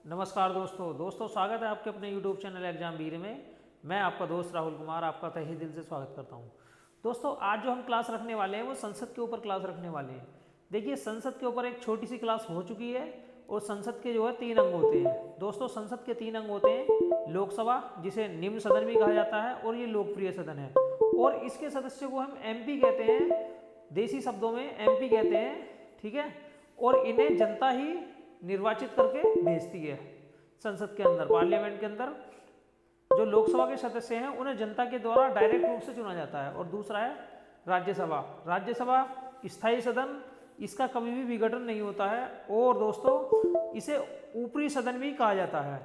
नमस्कार दोस्तों स्वागत है आपके अपने YouTube चैनल एग्जाम वीर में। मैं आपका दोस्त राहुल कुमार आपका तहे दिल से स्वागत करता हूं। दोस्तों आज जो हम क्लास रखने वाले हैं वो संसद के ऊपर क्लास रखने वाले हैं। देखिए संसद के ऊपर एक छोटी सी क्लास हो चुकी है और संसद के जो है 3 अंग होते हैं। दोस्तों संसद के 3 अंग होते हैं। लोकसभा जिसे निम्न सदन भी कहा जाता है और ये लोकप्रिय सदन है और इसके सदस्यों को हम MP कहते हैं, देसी शब्दों में MP कहते हैं, ठीक है। और इन्हें जनता ही निर्वाचित करके भेजती है संसद के अंदर, पार्लियामेंट के अंदर। जो लोकसभा के सदस्य हैं उन्हें जनता के द्वारा डायरेक्ट रूप से चुना जाता है। और दूसरा है राज्यसभा। राज्यसभा स्थायी सदन, इसका कभी भी विघटन नहीं होता है और दोस्तों इसे ऊपरी सदन भी कहा जाता है।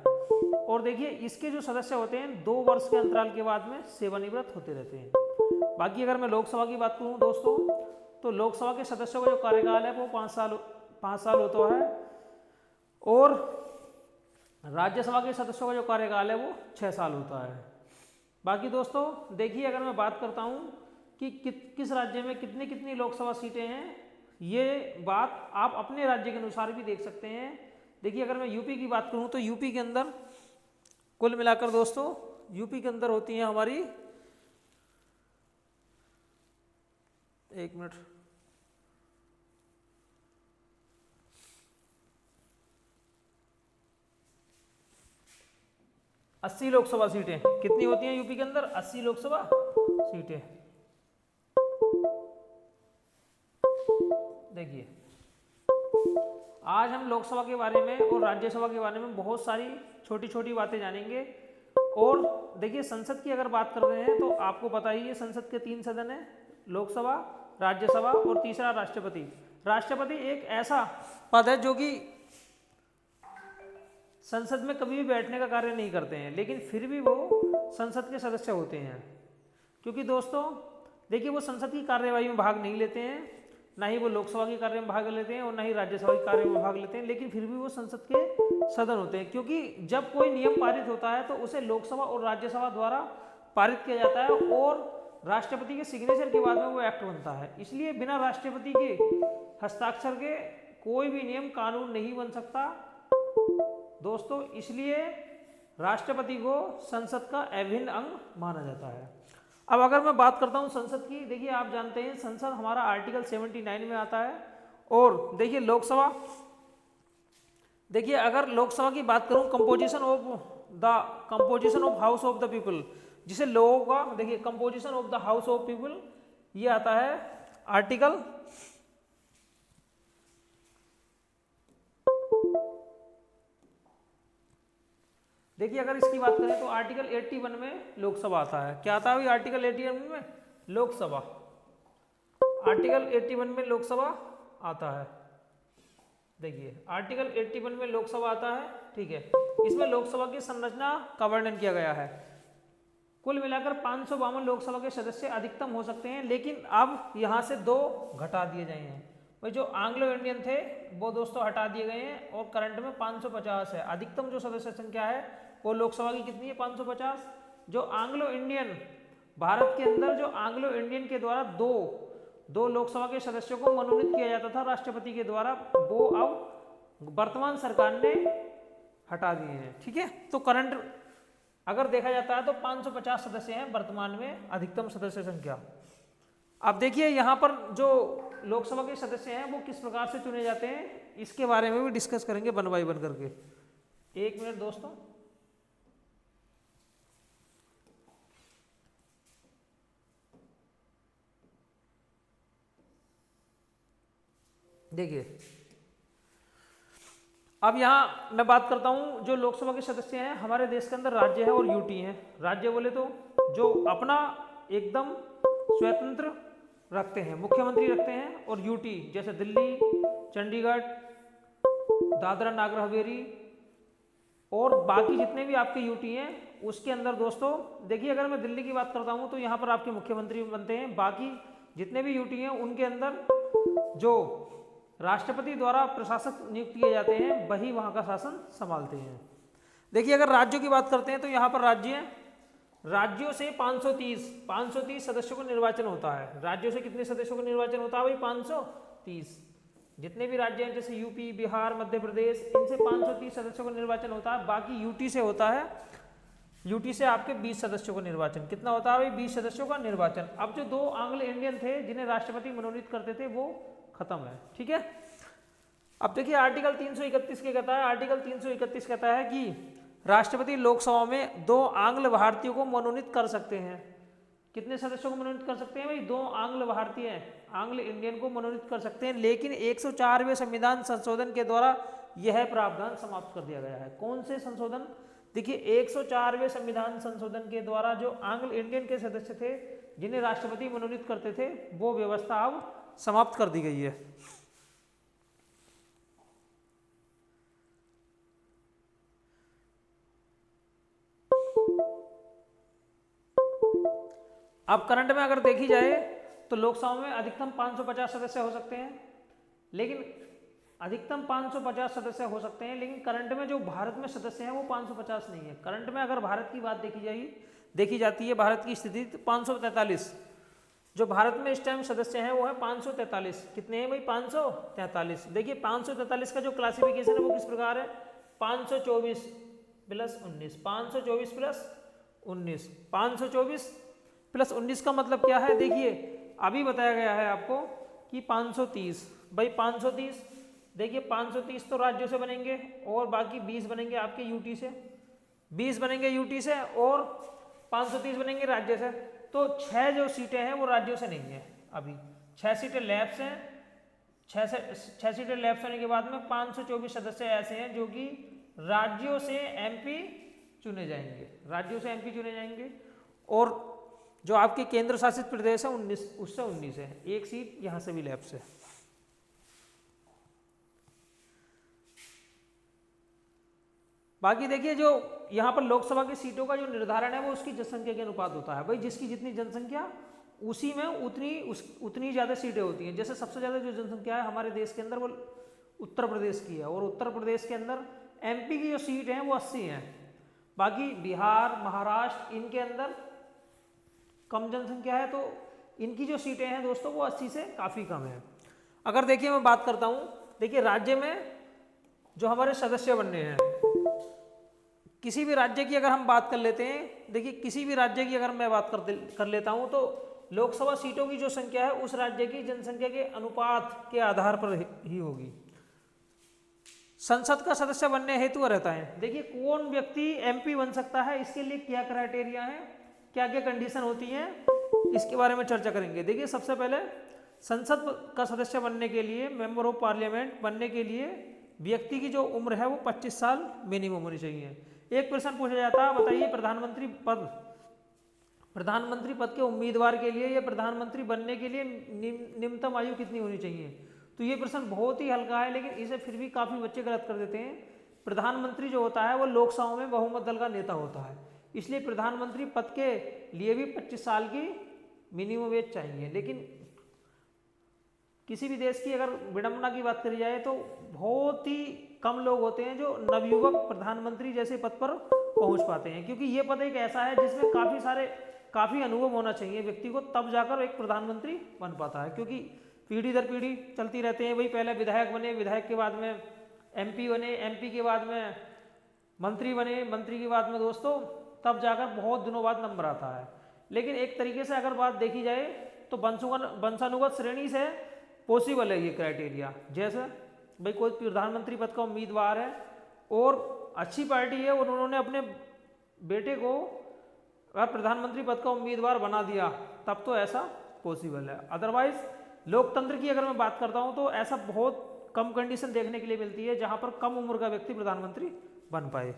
और देखिए इसके जो सदस्य होते हैं 2 वर्ष के अंतराल के बाद में सेवानिवृत्त होते रहते हैं। बाकी अगर मैं लोकसभा की बात करूं दोस्तों, तो लोकसभा के सदस्यों का जो कार्यकाल है वो 5 साल होता है और राज्यसभा के सदस्यों का जो कार्यकाल है वो 6 साल होता है। बाकी दोस्तों देखिए अगर मैं बात करता हूँ कि किस राज्य में कितनी कितनी लोकसभा सीटें हैं, ये बात आप अपने राज्य के अनुसार भी देख सकते हैं। देखिए अगर मैं यूपी की बात करूँ तो यूपी के अंदर कुल मिलाकर दोस्तों यूपी के अंदर होती हैं हमारी, एक मिनट, 80 लोकसभा सीटें। कितनी होती हैं यूपी के अंदर? 80 लोकसभा सीटें। देखिए आज हम लोकसभा के बारे में और राज्यसभा के बारे में बहुत सारी छोटी छोटी बातें जानेंगे। और देखिए संसद की अगर बात कर रहे हैं तो आपको पता ही है संसद के 3 सदन हैं, लोकसभा, राज्यसभा और तीसरा राष्ट्रपति। राष्ट्रपति एक ऐसा पद है जो कि संसद में कभी भी बैठने का कार्य नहीं करते हैं, लेकिन फिर भी वो संसद के सदस्य होते हैं। क्योंकि दोस्तों देखिए वो संसद की कार्यवाही में भाग नहीं लेते हैं, ना ही वो लोकसभा के कार्य में भाग लेते हैं और ना ही राज्यसभा के कार्य में भाग लेते हैं, लेकिन फिर भी वो संसद के सदन होते हैं। क्योंकि जब कोई नियम पारित होता है तो उसे लोकसभा और राज्यसभा द्वारा पारित किया जाता है और राष्ट्रपति के सिग्नेचर के बाद में वो एक्ट बनता है। इसलिए बिना राष्ट्रपति के हस्ताक्षर के कोई भी नियम कानून नहीं बन सकता दोस्तों। इसलिए राष्ट्रपति को संसद का अभिन्न अंग माना जाता है। अब अगर मैं बात करता हूं संसद की, देखिए आप जानते हैं संसद हमारा आर्टिकल 79 में आता है। और देखिए लोकसभा, देखिए अगर लोकसभा की बात करूं, composition of house of the people, जिसे लोगों का, देखिए composition of the house of people, ये आता है आर्टिकल, देखिए अगर इसकी बात करें तो आर्टिकल 81 में लोकसभा आता है। क्या आता है आर्टिकल 81 में? लोकसभा। आर्टिकल 81 में लोकसभा आता है। देखिए आर्टिकल 81 में लोकसभा आता है, ठीक है। इसमें लोकसभा की संरचना का वर्णन किया गया है। कुल मिलाकर 552 लोकसभा के सदस्य अधिकतम हो सकते हैं, लेकिन अब यहाँ से 2 घटा दिए गए हैं। भाई जो एंग्लो इंडियन थे वो दोस्तों हटा दिए गए हैं और करंट में 550 है। अधिकतम जो सदस्य संख्या है वो लोकसभा की कितनी है? 550। जो एंग्लो इंडियन, भारत के अंदर जो एंग्लो इंडियन के द्वारा दो लोकसभा के सदस्यों को मनोनीत किया जाता था राष्ट्रपति के द्वारा, वो अब वर्तमान सरकार ने हटा दिए हैं, ठीक है। तो करंट अगर देखा जाता है तो 550 सदस्य हैं वर्तमान में अधिकतम सदस्य संख्या। अब देखिए यहाँ पर जो लोकसभा के सदस्य हैं वो किस प्रकार से चुने जाते हैं, इसके बारे में भी डिस्कस करेंगे वन बाय वन करके। एक मिनट दोस्तों, देखिए अब यहाँ मैं बात करता हूँ जो लोकसभा के सदस्य हैं, हमारे देश के अंदर राज्य है और यूटी है। राज्य बोले तो जो अपना एकदम स्वतंत्र रखते हैं, मुख्यमंत्री रखते हैं, और यूटी जैसे दिल्ली, चंडीगढ़, दादरा नागर हवेली और बाकी जितने भी आपके यूटी हैं उसके अंदर दोस्तों देखिए अगर मैं दिल्ली की बात करता हूँ तो यहाँ पर आपके मुख्यमंत्री बनते हैं। बाकी जितने भी यूटी हैं उनके अंदर जो राष्ट्रपति द्वारा प्रशासक नियुक्त किए जाते हैं वही वहाँ का शासन संभालते हैं। देखिए अगर राज्यों की बात करते हैं तो यहाँ पर राज्यों से 530 सदस्यों का निर्वाचन होता है। राज्यों से कितने सदस्यों का निर्वाचन होता है भाई? 530। जितने भी राज्य हैं जैसे यूपी, बिहार, मध्य प्रदेश, इनसे 530 सदस्यों का निर्वाचन होता है। बाकी यूटी से होता है, यूटी से आपके 20 सदस्यों का निर्वाचन। कितना होता है भाई? 20 सदस्यों का निर्वाचन। अब जो 2 एंग्लो इंडियन थे जिन्हें राष्ट्रपति मनोनीत करते थे वो खत्म है, ठीक है। अब देखिए आर्टिकल 331 के कहता है, आर्टिकल 331 कहता है कि राष्ट्रपति लोकसभा में 2 आंग्ल भारतीयों को मनोनीत कर सकते हैं। कितने सदस्यों को मनोनीत कर सकते हैं भाई? 2 आंग्ल भारतीय, आंग्ल इंडियन को मनोनीत कर सकते हैं। लेकिन 104वें संविधान संशोधन के द्वारा यह प्रावधान समाप्त कर दिया गया है। कौन से संशोधन? देखिए 104वें संविधान संशोधन के द्वारा जो आंग्ल इंडियन के सदस्य थे जिन्हें राष्ट्रपति मनोनीत करते थे वो व्यवस्था अब समाप्त कर दी गई है। अब करंट में अगर देखी जाए तो लोकसभा में अधिकतम 550 सदस्य हो सकते हैं, लेकिन अधिकतम 550 सदस्य हो सकते हैं, लेकिन करंट में जो भारत में सदस्य हैं वो 550 नहीं है। करंट में अगर भारत की बात देखी जाती है, भारत की स्थिति, तो 543 जो भारत में इस टाइम सदस्य हैं वो है 543। कितने हैं भाई? 543। देखिए 543 का जो क्लासिफिकेशन है वो किस प्रकार है? 524 प्लस 19, 524 प्लस 19, 524 प्लस 19 का मतलब क्या है? देखिए अभी बताया गया है आपको कि 530। भाई 530, देखिए 530 तो राज्यों से बनेंगे और बाकी 20 बनेंगे आपके यूटी से, 20 बनेंगे यूटी से और 530 बनेंगे राज्य से। तो 6 जो सीटें हैं वो राज्यों से नहीं है, अभी 6 सीटें लेफ्ट हैं। 6 सीटें लेफ्ट होने के बाद में 524 सदस्य ऐसे हैं जो कि राज्यों से एमपी चुने जाएंगे, राज्यों से एमपी चुने जाएंगे। और जो आपके केंद्र शासित प्रदेश है 19, उससे 19 है, एक सीट यहाँ से भी लेफ्ट से। बाकी देखिए जो यहाँ पर लोकसभा की सीटों का जो निर्धारण है वो उसकी जनसंख्या के अनुपात होता है। भाई जिसकी जितनी जनसंख्या उसी में उतनी ज़्यादा सीटें होती हैं। जैसे सबसे ज़्यादा जो जनसंख्या है हमारे देश के अंदर वो उत्तर प्रदेश की है, और उत्तर प्रदेश के अंदर एमपी की जो सीट हैं वो 80 हैं। बाकी बिहार, महाराष्ट्र, इनके अंदर कम जनसंख्या है, तो इनकी जो सीटें हैं दोस्तों वो 80 से काफ़ी कम है। अगर देखिए मैं बात करता हूँ, देखिए राज्य में जो हमारे सदस्य बनने हैं, किसी भी राज्य की अगर हम बात कर लेते हैं, देखिए किसी भी राज्य की अगर मैं बात कर लेता हूँ तो लोकसभा सीटों की जो संख्या है उस राज्य की जनसंख्या के अनुपात के आधार पर ही होगी। संसद का सदस्य बनने हेतु रहता है, देखिए कौन व्यक्ति एमपी बन सकता है, इसके लिए क्या क्राइटेरिया है, क्या क्या कंडीशन होती हैं, इसके बारे में चर्चा करेंगे। देखिए सबसे पहले संसद का सदस्य बनने के लिए, मेंबर ऑफ पार्लियामेंट बनने के लिए व्यक्ति की जो उम्र है वो 25 साल मिनिमम होनी चाहिए। एक प्रश्न पूछा जाता है, बताइए प्रधानमंत्री पद के उम्मीदवार के लिए या प्रधानमंत्री बनने के लिए निम्नतम आयु कितनी होनी चाहिए? तो ये प्रश्न बहुत ही हल्का है, लेकिन इसे फिर भी काफ़ी बच्चे गलत कर देते हैं। प्रधानमंत्री जो होता है वो लोकसभा में बहुमत दल का नेता होता है, इसलिए प्रधानमंत्री पद के लिए भी 25 साल की मिनिमम एज चाहिए। लेकिन किसी भी देश की अगर विडंबना की बात करी जाए तो बहुत ही कम लोग होते हैं जो नवयुवक प्रधानमंत्री जैसे पद पर पहुंच पाते हैं, क्योंकि ये पद एक ऐसा है जिसमें काफ़ी अनुभव होना चाहिए व्यक्ति को, तब जाकर एक प्रधानमंत्री बन पाता है। क्योंकि पीढ़ी दर पीढ़ी चलती रहते हैं, वही पहले विधायक बने, विधायक के बाद में एमपी बने, एमपी के बाद में मंत्री बने, मंत्री के बाद में दोस्तों तब जाकर बहुत दिनों बाद नंबर आता है। लेकिन एक तरीके से अगर बात देखी जाए तो वंशानुगत श्रेणी से पॉसिबल है ये क्राइटेरिया। जैसे भाई कोई प्रधानमंत्री पद का उम्मीदवार है और अच्छी पार्टी है और उन्होंने अपने बेटे को अगर प्रधानमंत्री पद का उम्मीदवार बना दिया तब तो ऐसा पॉसिबल है। अदरवाइज लोकतंत्र की अगर मैं बात करता हूँ तो ऐसा बहुत कम कंडीशन देखने के लिए मिलती है जहाँ पर कम उम्र का व्यक्ति प्रधानमंत्री बन पाए।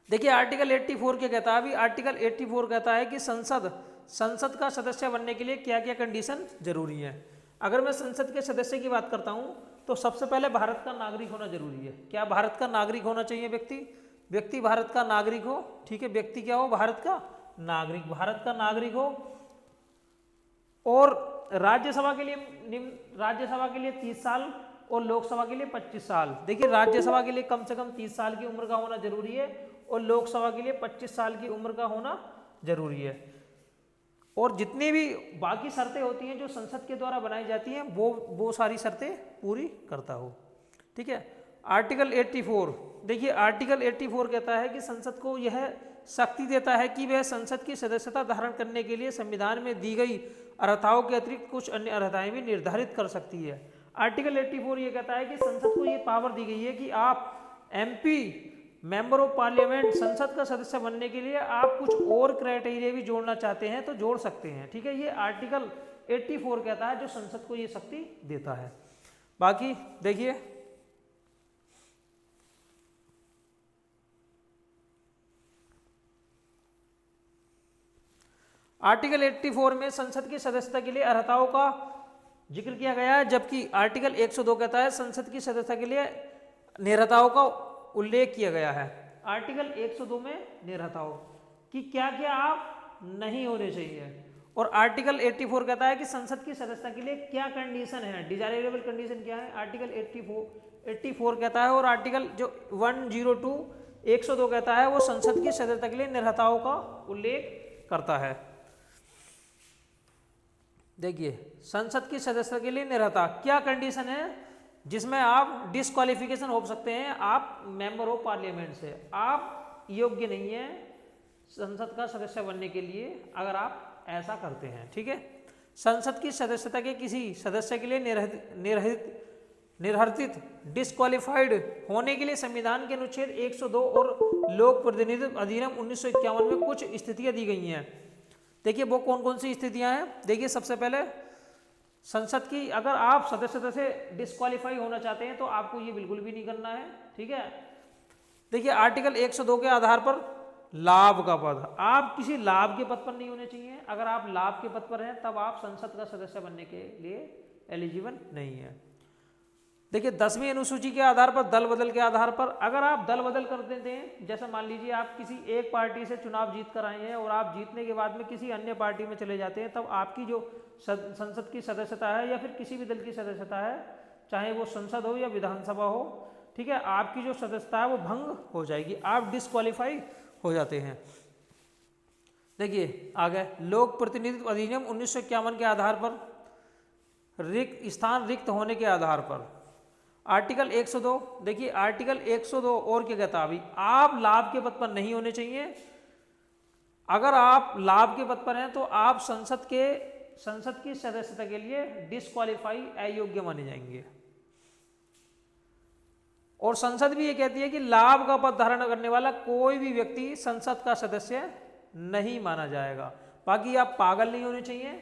देखिए आर्टिकल 84 क्या कहता है? अभी आर्टिकल 84 कहता है कि संसद का सदस्य बनने के लिए क्या क्या कंडीशन जरूरी है। अगर मैं संसद के सदस्य की बात करता हूँ तो सबसे पहले भारत का नागरिक होना जरूरी है। क्या भारत का नागरिक होना चाहिए? व्यक्ति भारत का नागरिक हो, ठीक है, व्यक्ति क्या हो? भारत का नागरिक हो। और राज्यसभा के लिए 30 साल और लोकसभा के लिए 25 साल। देखिए राज्यसभा के लिए कम से कम 30 साल की उम्र का होना जरूरी है और लोकसभा के लिए 25 साल की उम्र का होना जरूरी है। और जितनी भी बाकी शर्तें होती हैं जो संसद के द्वारा बनाई जाती हैं वो सारी शर्तें पूरी करता हो। ठीक है। आर्टिकल 84, देखिए आर्टिकल 84 कहता है कि संसद को यह शक्ति देता है कि वह संसद की सदस्यता धारण करने के लिए संविधान में दी गई अर्हताओं के अतिरिक्त कुछ अन्य अर्हताएं भी निर्धारित कर सकती है। आर्टिकल 84 ये कहता है कि संसद को ये पावर दी गई है कि आप एमपी मेंबर ऑफ पार्लियामेंट संसद का सदस्य बनने के लिए आप कुछ और क्राइटेरिया भी जोड़ना चाहते हैं तो जोड़ सकते हैं। ठीक है, ये आर्टिकल 84 कहता है जो संसद को ये शक्ति देता है। बाकी देखिए आर्टिकल 84 में संसद की सदस्यता के लिए अर्हताओं का जिक्र किया गया है, जबकि आर्टिकल 102 कहता है संसद की सदस्यता के लिए निरताओं का उल्लेख किया गया है। आर्टिकल 102 में निरताओं कि क्या क्या आप नहीं होने चाहिए, और आर्टिकल 84 कहता है कि संसद की सदस्यता के लिए क्या कंडीशन है, डिजायरेबल कंडीशन क्या है, आर्टिकल 84 कहता है। और आर्टिकल जो 102 102 कहता है वो संसद की सदस्यता के लिए निरताओं का उल्लेख करता है। देखिए संसद की सदस्यता के लिए निरता क्या कंडीशन है जिसमें आप डिस्क्वालिफिकेशन हो सकते हैं, आप मेंबर ऑफ पार्लियामेंट से आप योग्य नहीं है संसद का सदस्य बनने के लिए अगर आप ऐसा करते हैं। ठीक है, संसद की सदस्यता के किसी सदस्य के लिए निर्हरित डिस्क्वालिफाइड होने के लिए संविधान के अनुच्छेद 102 और लोक प्रतिनिधित्व अधिनियम 1951 में कुछ स्थितियां दी गई हैं। देखिए वो कौन कौन सी स्थितियां हैं। देखिए सबसे पहले संसद की अगर आप सदस्यता से डिस्क्वालीफाई होना चाहते हैं तो आपको ये बिल्कुल भी नहीं करना है। ठीक है, देखिए आर्टिकल 102 के आधार पर लाभ का पद, आप किसी लाभ के पद पर नहीं होने चाहिए। अगर आप लाभ के पद पर हैं तब आप संसद का सदस्य बनने के लिए एलिजिबल नहीं है। देखिए 10वीं अनुसूची के आधार पर दल बदल के आधार पर अगर आप दल बदल कर देते हैं, जैसे मान लीजिए आप किसी एक पार्टी से चुनाव जीत कर आए हैं और आप जीतने के बाद में किसी अन्य पार्टी में चले जाते हैं, तब आपकी जो संसद की सदस्यता है या फिर किसी भी दल की सदस्यता है, चाहे वो संसद हो या विधानसभा हो, ठीक है, आपकी जो सदस्यता है वो भंग हो जाएगी, आप डिस्क्वालीफाई हो जाते हैं। देखिए आगे लोक प्रतिनिधित्व अधिनियम 1951 के आधार पर स्थान रिक्त होने के आधार पर आर्टिकल 102, देखिए आर्टिकल 102 और क्या कहता है, अभी आप लाभ के पद पर नहीं होने चाहिए। अगर आप लाभ के पद पर हैं तो आप संसद की सदस्यता के लिए डिस्क्वालीफाई अयोग्य माने जाएंगे। और संसद भी ये कहती है कि लाभ का पद धारण करने वाला कोई भी व्यक्ति संसद का सदस्य नहीं माना जाएगा। बाकी आप पागल नहीं होने चाहिए,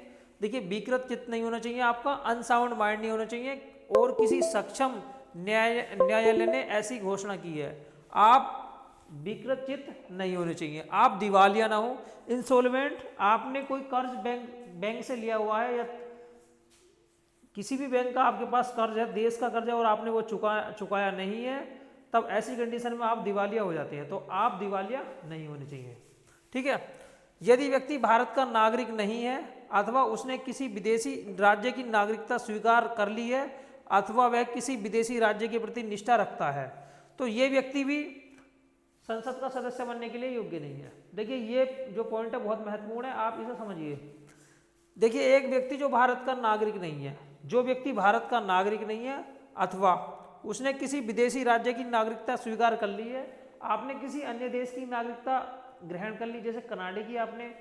देखिए विकृत चित्त नहीं होना चाहिए, आपका अनसाउंड माइंड नहीं होना चाहिए, और किसी सक्षम न्यायालय ने ऐसी घोषणा की है, आप विकृत चित्त नहीं होने चाहिए, आप दिवालिया ना हो, इंसॉल्वेंट, आपने कोई कर्ज बैंक से लिया हुआ है या किसी भी बैंक का आपके पास कर्ज है, देश का कर्ज है और आपने वो चुकाया नहीं है, तब ऐसी कंडीशन में आप दिवालिया हो जाते हैं, तो आप दिवालिया नहीं होने चाहिए। ठीक है, यदि व्यक्ति भारत का नागरिक नहीं है अथवा उसने किसी विदेशी राज्य की नागरिकता स्वीकार कर ली है अथवा वह किसी विदेशी राज्य के प्रति निष्ठा रखता है, तो ये व्यक्ति भी संसद का सदस्य बनने के लिए योग्य नहीं है। देखिए ये जो पॉइंट है बहुत महत्वपूर्ण है, आप इसे समझिए। देखिए एक व्यक्ति जो भारत का नागरिक नहीं है, जो व्यक्ति भारत का नागरिक नहीं है अथवा उसने किसी विदेशी राज्य की नागरिकता स्वीकार कर ली है, आपने किसी अन्य देश की नागरिकता ग्रहण कर ली, जैसे कनाडा की आपने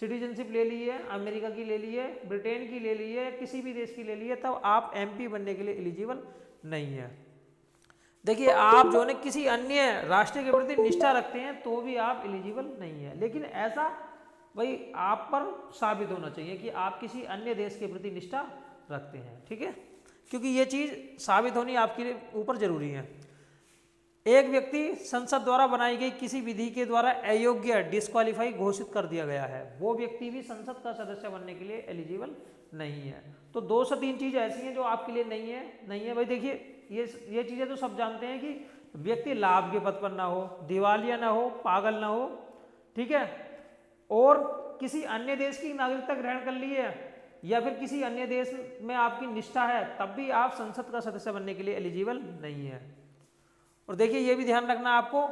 सिटीजनशिप ले ली है, अमेरिका की ले ली है, ब्रिटेन की ले ली है, किसी भी देश की ले ली है, तब आप एमपी बनने के लिए एलिजिबल नहीं है। देखिए आप जो है किसी अन्य राष्ट्र के प्रति निष्ठा रखते हैं तो भी आप एलिजिबल नहीं है, लेकिन ऐसा भाई आप पर साबित होना चाहिए कि आप किसी अन्य देश के प्रति निष्ठा रखते हैं। ठीक है, क्योंकि ये चीज़ साबित होनी आपके ऊपर जरूरी है। एक व्यक्ति संसद द्वारा बनाई गई किसी विधि के द्वारा अयोग्य डिस्क्वालीफाई घोषित कर दिया गया है, वो व्यक्ति भी संसद का सदस्य बनने के लिए एलिजिबल नहीं है। तो 2 से 3 चीज़ ऐसी हैं जो आपके लिए नहीं है भाई। देखिए ये चीज़ें तो सब जानते हैं कि व्यक्ति लाभ के पद पर ना हो, दिवालिया ना हो, पागल ना हो, ठीक है, और किसी अन्य देश की नागरिकता ग्रहण कर ली है या फिर किसी अन्य देश में आपकी निष्ठा है, तब भी आप संसद का सदस्य बनने के लिए एलिजिबल नहीं है। और देखिए ये भी ध्यान रखना आपको,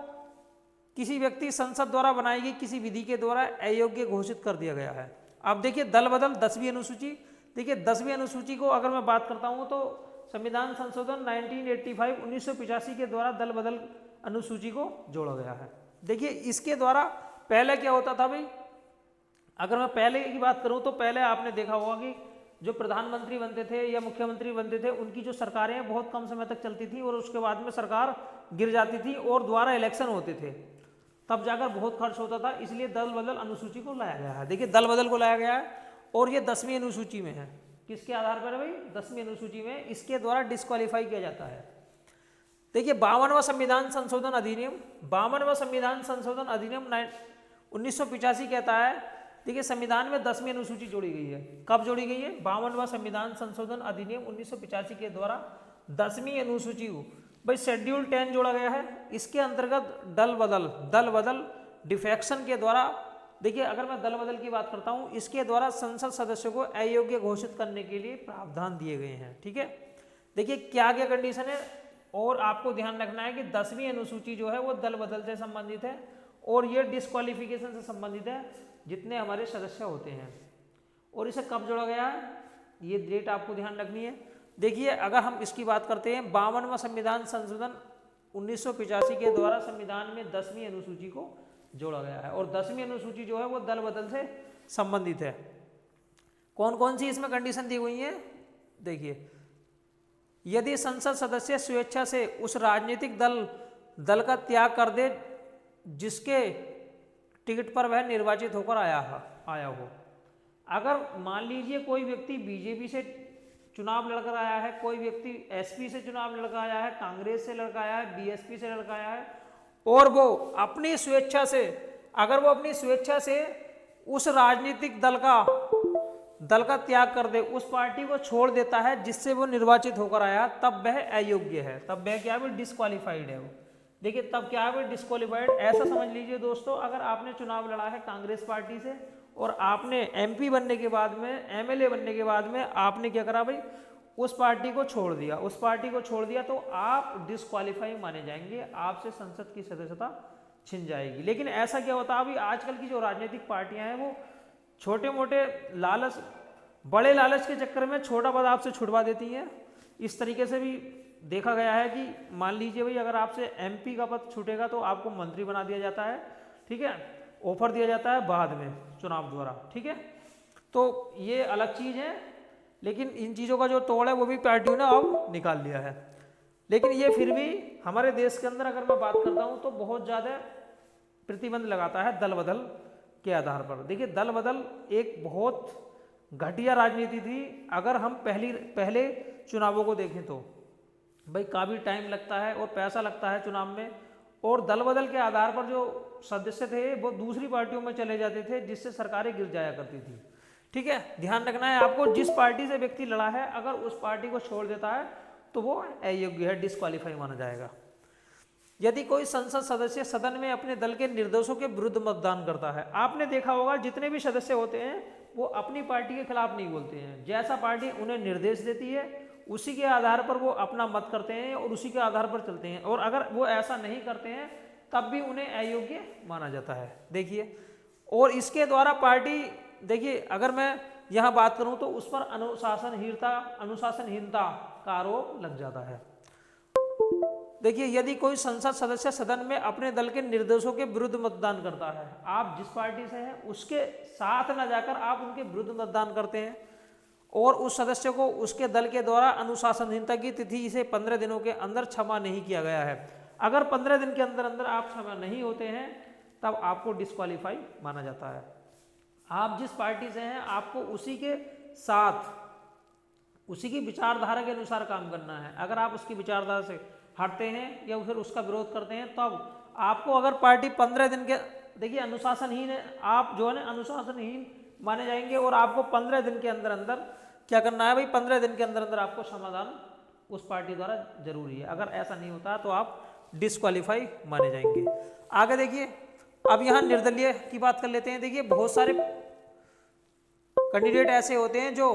किसी व्यक्ति संसद द्वारा बनाई गई किसी विधि के द्वारा अयोग्य घोषित कर दिया गया है, अब देखिए दल बदल 10वीं अनुसूची, देखिए 10वीं अनुसूची को अगर मैं बात करता हूँ तो संविधान संशोधन 1985 1985 के द्वारा दल बदल अनुसूची को जोड़ा गया है। देखिए इसके द्वारा पहले क्या होता था भाई, अगर मैं पहले की बात करूं तो पहले आपने देखा होगा कि जो प्रधानमंत्री बनते थे या मुख्यमंत्री बनते थे उनकी जो सरकारें हैं बहुत कम समय तक चलती थी और उसके बाद में सरकार गिर जाती थी और दोबारा इलेक्शन होते थे, तब जाकर बहुत खर्च होता था, इसलिए दल बदल अनुसूची को लाया गया है। देखिए दल बदल को लाया गया है और ये 10वीं अनुसूची में है। किसके आधार पर है भाई? 10वीं अनुसूची में, इसके द्वारा डिस्क्वालीफाई किया जाता है। देखिए 52वां संविधान संशोधन अधिनियम, 52वां संविधान संशोधन अधिनियम 1985 कहता है, देखिए संविधान में 10वीं अनुसूची जोड़ी गई है। कब जोड़ी गई है? 52वां संविधान संशोधन अधिनियम 1985 के द्वारा 10वीं अनुसूची को भाई शेड्यूल 10 जोड़ा गया है। इसके अंतर्गत दल बदल डिफेक्शन के द्वारा, देखिए अगर मैं दल बदल की बात करता हूं, इसके द्वारा संसद सदस्यों को अयोग्य घोषित करने के लिए प्रावधान दिए गए हैं। ठीक है, देखिए क्या क्या कंडीशन है, और आपको ध्यान रखना है कि 10वीं अनुसूची जो है वो दल बदल से संबंधित है और ये डिस्क्वालिफिकेशन से संबंधित है जितने हमारे सदस्य होते हैं। और इसे कब जोड़ा गया है, ये डेट आपको ध्यान रखनी है। देखिए अगर हम इसकी बात करते हैं, 52वां संविधान संशोधन 1985 के द्वारा संविधान में 10वीं अनुसूची को जोड़ा गया है और 10वीं अनुसूची जो है वो दल बदल से संबंधित है। कौन कौन सी इसमें कंडीशन दी हुई है? देखिए यदि संसद सदस्य स्वेच्छा से उस राजनीतिक दल का त्याग कर दे जिसके टिकट पर वह निर्वाचित होकर आया हो। अगर मान लीजिए कोई व्यक्ति बीजेपी से चुनाव लड़कर आया है, कोई व्यक्ति एसपी से चुनाव लड़कर आया है, कांग्रेस से लड़कर आया है, बीएसपी से लड़कर आया है, और वो अपनी स्वेच्छा से, अगर वो अपनी स्वेच्छा से उस राजनीतिक दल का त्याग कर दे, उस पार्टी को छोड़ देता है जिससे वो निर्वाचित होकर आया, तब वह अयोग्य है, तब वह क्या है? डिस्क्वालीफाइड है वो। देखिए तब क्या है? डिस्क्वालीफाइड। ऐसा समझ लीजिए दोस्तों, अगर आपने चुनाव लड़ा है कांग्रेस पार्टी से और आपने एमपी बनने के बाद में, एमएलए बनने के बाद में आपने क्या करा भाई? उस पार्टी को छोड़ दिया, उस पार्टी को छोड़ दिया तो आप डिस्क्वालीफाई माने जाएंगे, आपसे संसद की सदस्यता छिन जाएगी। लेकिन ऐसा क्या होता है, अभी आजकल की जो राजनीतिक पार्टियां हैं वो छोटे मोटे लालच, बड़े लालच के चक्कर में छोटा पद आपसे छुड़वा देती हैं। इस तरीके से भी देखा गया है कि मान लीजिए भाई अगर आपसे एमपी का पद छूटेगा तो आपको मंत्री बना दिया जाता है, ठीक है, ऑफर दिया जाता है बाद में चुनाव द्वारा, ठीक है। तो ये अलग चीज़ है, लेकिन इन चीज़ों का जो तोड़ है वो भी पार्टियों ने अब निकाल लिया है। लेकिन ये फिर भी हमारे देश के अंदर अगर मैं बात करता हूँ तो बहुत ज़्यादा प्रतिबंध लगाता है दल बदल के आधार पर। देखिए दल बदल एक बहुत घटिया राजनीति थी। अगर हम पहले चुनावों को देखें तो भाई काफ़ी टाइम लगता है और पैसा लगता है चुनाव में, और दल बदल के आधार पर जो सदस्य थे वो दूसरी पार्टियों में चले जाते थे जिससे सरकारें गिर जाया करती थी, ठीक है। ध्यान रखना है आपको, जिस पार्टी से व्यक्ति लड़ा है अगर उस पार्टी को छोड़ देता है तो वो अयोग्य है, डिस्क्वालीफाई माना जाएगा। यदि कोई संसद सदस्य सदन में अपने दल के निर्देशों के विरुद्ध मतदान करता है, आपने देखा होगा जितने भी सदस्य होते हैं वो अपनी पार्टी के खिलाफ नहीं बोलते हैं, जैसा पार्टी उन्हें निर्देश देती है उसी के आधार पर वो अपना मत करते हैं और उसी के आधार पर चलते हैं, और अगर वो ऐसा नहीं करते हैं तब भी उन्हें अयोग्य माना जाता है। देखिए, और इसके द्वारा पार्टी, देखिए अगर मैं यहाँ बात करूँ तो उस पर अनुशासनहीनता का आरोप लग जाता है। देखिए, यदि कोई संसद सदस्य सदन में अपने दल के निर्देशों के विरुद्ध मतदान करता है, आप जिस पार्टी से हैं उसके साथ न जाकर आप उनके विरुद्ध मतदान करते हैं और उस सदस्य को उसके दल के द्वारा अनुशासनहीनता की तिथि से 15 दिनों के अंदर क्षमा नहीं किया गया है, अगर 15 दिन के अंदर अंदर आप क्षमा नहीं होते हैं तब आपको डिस्क्वालीफाई माना जाता है। आप जिस पार्टी से हैं आपको उसी के साथ, उसी की विचारधारा के अनुसार काम करना है। अगर आप उसकी विचारधारा से हटते हैं या फिर उसका विरोध करते हैं तब आपको, अगर पार्टी 15 दिन के, देखिए अनुशासनहीन है, आप जो है ना अनुशासनहीन माने जाएंगे और आपको 15 दिन के अंदर अंदर क्या करना है भाई, 15 दिन के अंदर अंदर आपको समाधान उस पार्टी द्वारा जरूरी है। अगर ऐसा नहीं होता तो आप डिस्क्वालीफाई माने जाएंगे। आगे देखिए, अब यहाँ निर्दलीय की बात कर लेते हैं। देखिए बहुत सारे कैंडिडेट ऐसे होते हैं जो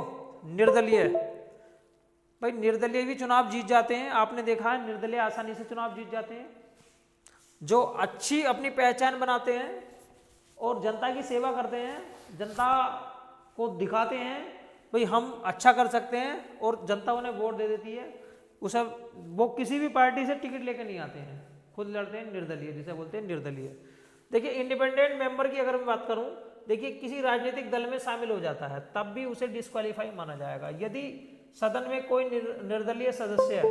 निर्दलीय, भाई निर्दलीय भी चुनाव जीत जाते हैं, आपने देखा है निर्दलीय आसानी से चुनाव जीत जाते हैं, जो अच्छी अपनी पहचान बनाते हैं और जनता की सेवा करते हैं, जनता को दिखाते हैं भाई हम अच्छा कर सकते हैं और जनता उन्हें वोट दे देती है, उसे वो किसी भी पार्टी से टिकट लेकर नहीं आते हैं, खुद लड़ते हैं निर्दलीय, जिसे बोलते हैं निर्दलीय। देखिए इंडिपेंडेंट मेंबर की अगर मैं बात करूं, देखिए किसी राजनीतिक दल में शामिल हो जाता है तब भी उसे डिस्क्वालीफाई माना जाएगा। यदि सदन में कोई निर्दलीय सदस्य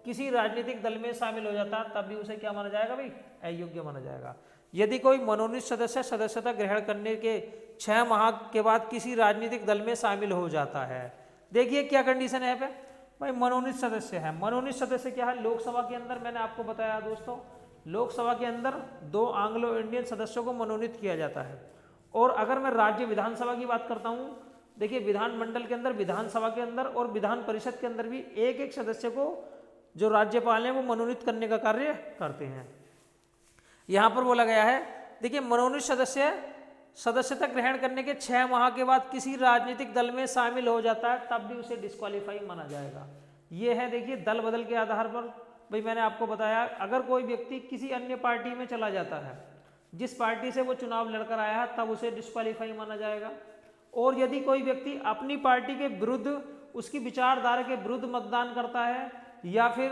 किसी राजनीतिक दल में शामिल हो जाता है तब भी उसे क्या माना जाएगा भाई, अयोग्य माना जाएगा। यदि कोई मनोनीत सदस्य सदस्यता ग्रहण करने के 6 माह के बाद किसी राजनीतिक दल में शामिल हो जाता है, देखिए क्या कंडीशन है पे भाई, मनोनीत सदस्य है। मनोनीत सदस्य क्या है, लोकसभा के अंदर मैंने आपको बताया दोस्तों, लोकसभा के अंदर 2 एंग्लो इंडियन सदस्यों को मनोनीत किया जाता है। और अगर मैं राज्य विधानसभा की बात करता हूँ, देखिए विधानमंडल के अंदर, विधानसभा के अंदर और विधान परिषद के अंदर भी एक एक सदस्य को जो राज्यपाल हैं वो मनोनीत करने का कार्य करते हैं। यहाँ पर बोला गया है, देखिए मनोनीत सदस्य सदस्यता ग्रहण करने के 6 माह के बाद किसी राजनीतिक दल में शामिल हो जाता है तब भी उसे डिस्क्वालीफाई माना जाएगा। ये है देखिए दल बदल के आधार पर, भाई मैंने आपको बताया अगर कोई व्यक्ति किसी अन्य पार्टी में चला जाता है, जिस पार्टी से वो चुनाव लड़कर आया है, तब उसे डिस्क्वालीफाई माना जाएगा। और यदि कोई व्यक्ति अपनी पार्टी के विरुद्ध, उसकी विचारधारा के विरुद्ध मतदान करता है या फिर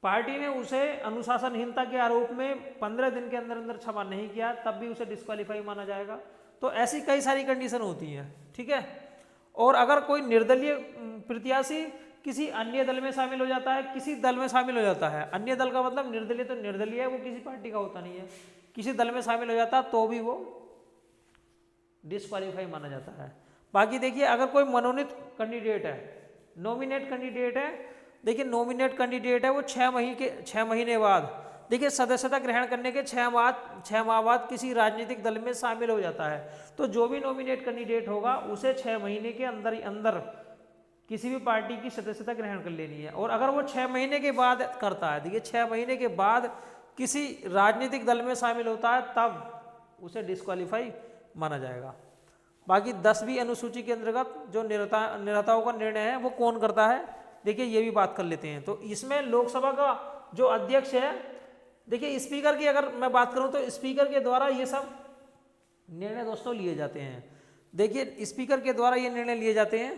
पार्टी ने उसे अनुशासनहीनता के आरोप में 15 दिन के अंदर अंदर क्षमा नहीं किया, तब भी उसे डिस्क्वालीफाई माना जाएगा। तो ऐसी कई सारी कंडीशन होती हैं, ठीक है। और अगर कोई निर्दलीय प्रत्याशी किसी अन्य दल में शामिल हो जाता है, किसी दल में शामिल हो जाता है, अन्य दल का मतलब निर्दलीय तो निर्दलीय है, वो किसी पार्टी का होता नहीं है, किसी दल में शामिल हो जाता है तो भी वो डिस्क्वालीफाई माना जाता है। बाकी देखिए अगर कोई मनोनीत कैंडिडेट है, नॉमिनेट कैंडिडेट है, देखिए नॉमिनेट कैंडिडेट है वो 6 महीने बाद, देखिए सदस्यता ग्रहण करने के 6 माह बाद किसी राजनीतिक दल में शामिल हो जाता है, तो जो भी नॉमिनेट कैंडिडेट होगा उसे 6 महीने के अंदर ही अंदर किसी भी पार्टी की सदस्यता ग्रहण कर लेनी है। और अगर वो 6 महीने के बाद करता है, देखिए 6 महीने के बाद किसी राजनीतिक दल में शामिल होता है तब उसे डिस्क्वालीफाई माना जाएगा। बाकी 10वीं अनुसूची के अंतर्गत जो निर्णेताओं का निर्णय है वो कौन करता है, देखिए ये भी बात कर लेते हैं। तो इसमें लोकसभा का जो अध्यक्ष है, देखिए स्पीकर की अगर मैं बात करूं तो स्पीकर के द्वारा ये सब निर्णय दोस्तों लिए जाते हैं। देखिए स्पीकर के द्वारा ये निर्णय लिए जाते हैं।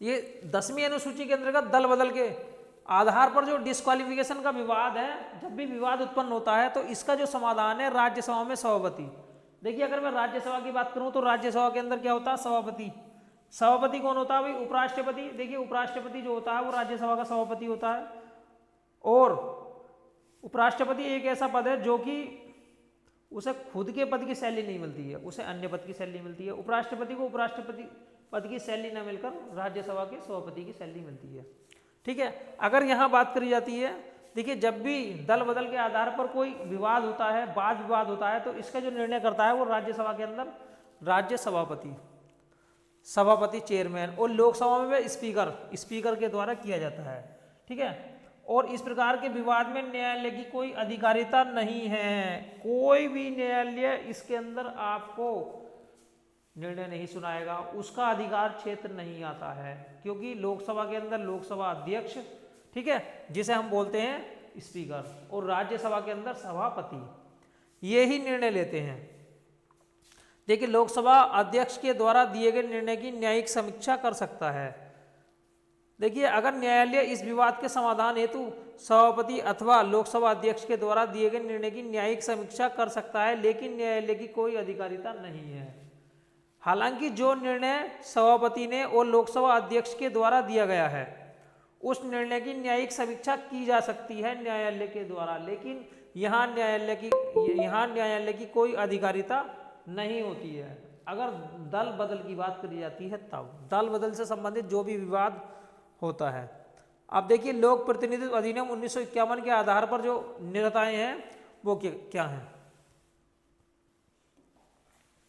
ये 10वीं अनुसूची के अंतर्गत दल बदल के आधार पर जो डिस्क्वालिफिकेशन का विवाद है, जब भी विवाद उत्पन्न होता है तो इसका जो समाधान है राज्यसभा में सभापति। देखिए अगर मैं राज्यसभा की बात करूं तो राज्यसभा के अंदर क्या होता है, सभापति। सभापति कौन होता है भाई, उपराष्ट्रपति। देखिए उपराष्ट्रपति जो होता है वो राज्यसभा का सभापति होता है। और उपराष्ट्रपति एक ऐसा पद है जो कि उसे खुद के पद की सैलरी नहीं मिलती है, उसे अन्य पद की सैलरी मिलती है। उपराष्ट्रपति को उपराष्ट्रपति पद की सैलरी न मिलकर राज्यसभा के सभापति की सैलरी मिलती है, ठीक है। अगर यहाँ बात करी जाती है, देखिए जब भी दल बदल के आधार पर कोई विवाद होता है, वाद विवाद होता है, तो इसका जो निर्णय करता है वो राज्यसभा के अंदर राज्य सभापति चेयरमैन, और लोकसभा में स्पीकर के द्वारा किया जाता है, ठीक है। और इस प्रकार के विवाद में न्यायालय की कोई अधिकारिता नहीं है, कोई भी न्यायालय इसके अंदर आपको निर्णय नहीं सुनाएगा, उसका अधिकार क्षेत्र नहीं आता है, क्योंकि लोकसभा के अंदर लोकसभा अध्यक्ष, ठीक है, जिसे हम बोलते हैं स्पीकर, और राज्यसभा के अंदर सभापति, ये ही निर्णय लेते हैं। देखिए लोकसभा अध्यक्ष के द्वारा दिए गए निर्णय की न्यायिक समीक्षा कर सकता है। देखिए अगर न्यायालय इस विवाद के समाधान हेतु सभापति अथवा लोकसभा अध्यक्ष के द्वारा दिए गए निर्णय की न्यायिक समीक्षा कर सकता है, लेकिन न्यायालय की कोई अधिकारिता नहीं है। हालांकि जो निर्णय सभापति ने और लोकसभा अध्यक्ष के द्वारा दिया गया है उस निर्णय की न्यायिक समीक्षा की जा सकती है न्यायालय के द्वारा, लेकिन यहाँ न्यायालय की कोई अधिकारिता नहीं होती है। अगर दल बदल की बात करी जाती है तब दल बदल से संबंधित जो भी विवाद होता है। अब देखिए लोक प्रतिनिधित्व अधिनियम 1951 के आधार पर जो निर्णय हैं वो क्या हैं।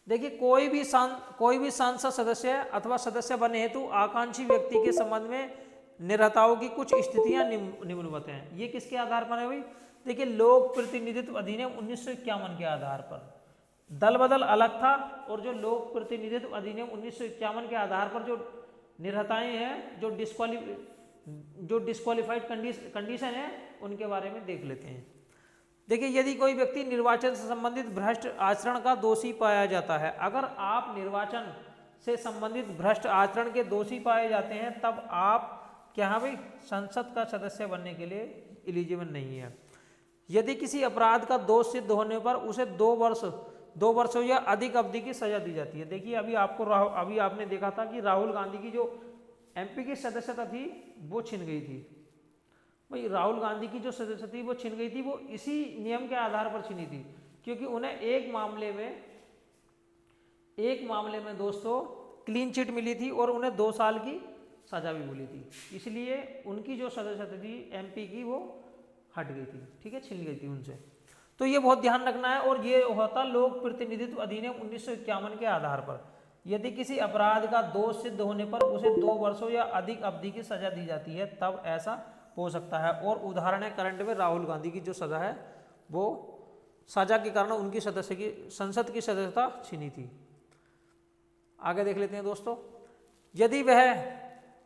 देखिए कोई भी सांसद सदस्य अथवा सदस्य बने हेतु आकांक्षी व्यक्ति के संबंध में निर्णेताओं की कुछ स्थितियां निम्नवत हैं। ये किसके आधार पर है भाई, देखिए लोक प्रतिनिधित्व अधिनियम 1951 के आधार पर। दल बदल अलग था, और जो लोक प्रतिनिधित्व अधिनियम 1951 के आधार पर जो निर्णेताएं हैं, जो डिस्क्वालिफाइड कंडीशन है, उनके बारे में देख लेते हैं। देखिए यदि कोई व्यक्ति निर्वाचन से संबंधित भ्रष्ट आचरण का दोषी पाया जाता है, अगर आप निर्वाचन से संबंधित भ्रष्ट आचरण के दोषी पाए जाते हैं तब आप क्या है भाई संसद का सदस्य बनने के लिए एलिजिबल नहीं है। यदि किसी अपराध का दोष सिद्ध होने पर उसे 2 वर्षों या अधिक अवधि की सजा दी जाती है। देखिए अभी आपने देखा था कि राहुल गांधी की जो एमपी की सदस्यता थी वो छिन गई थी। भाई राहुल गांधी की जो सदस्यता थी वो छिन गई थी, वो इसी नियम के आधार पर छिनी थी, क्योंकि उन्हें एक मामले में दोस्तों क्लीन चिट मिली थी और उन्हें 2 साल की सजा भी मिली थी, इसलिए उनकी जो सदस्यता थी एमपी की वो हट गई थी, ठीक है, छिन गई थी उनसे। तो ये बहुत ध्यान रखना है। और ये होता लोक प्रतिनिधित्व अधिनियम 1951 के आधार पर। यदि किसी अपराध का दोष सिद्ध होने पर उसे 2 वर्षों या अधिक अवधि की सजा दी जाती है तब ऐसा हो सकता है। और उदाहरण है करंट में राहुल गांधी की जो सजा है वो सजा के कारण उनकी संसद की सदस्यता छीनी थी। आगे देख लेते हैं दोस्तों। यदि वह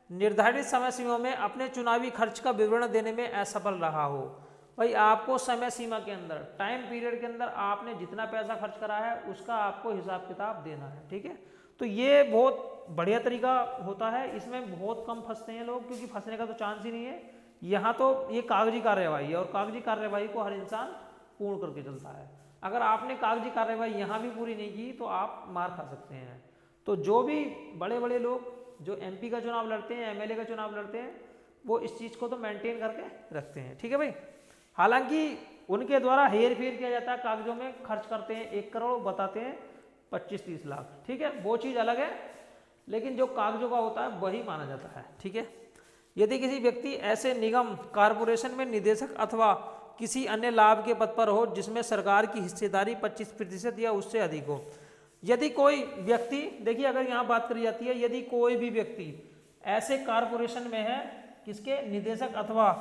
निर्धारित समय सीमा में अपने चुनावी खर्च का विवरण देने में असफल रहा हो, भाई आपको समय सीमा के अंदर, टाइम पीरियड के अंदर आपने जितना पैसा खर्च करा है उसका आपको हिसाब किताब देना है, ठीक है। तो ये बहुत बढ़िया तरीका होता है, इसमें बहुत कम फंसते हैं लोग, क्योंकि फंसने का तो चांस ही नहीं है। यहाँ तो ये कागजी कार्यवाही है और कागजी कार्यवाही को हर इंसान पूर्ण करके चलता है। अगर आपने कागजी कार्यवाही यहाँ भी पूरी नहीं की तो आप मार खा सकते हैं। तो जो भी बड़े बड़े लोग जो एमपी का चुनाव लड़ते हैं, एमएलए का चुनाव लड़ते हैं, वो इस चीज़ को तो मेंटेन करके रखते हैं, ठीक है भाई। हालांकि उनके द्वारा हेर फेर किया जाता है, कागजों में खर्च करते हैं 1 करोड़, बताते हैं 25-30 लाख, ठीक है, वो चीज़ अलग है, लेकिन जो कागजों का होता है वही माना जाता है, ठीक है। यदि किसी व्यक्ति ऐसे निगम कॉरपोरेशन में निदेशक अथवा किसी अन्य लाभ के पद पर हो जिसमें सरकार की हिस्सेदारी 25% या उससे अधिक हो। यदि कोई व्यक्ति, देखिए अगर यहाँ बात करी जाती है, यदि कोई भी व्यक्ति ऐसे कॉरपोरेशन में है, किसके, निदेशक अथवा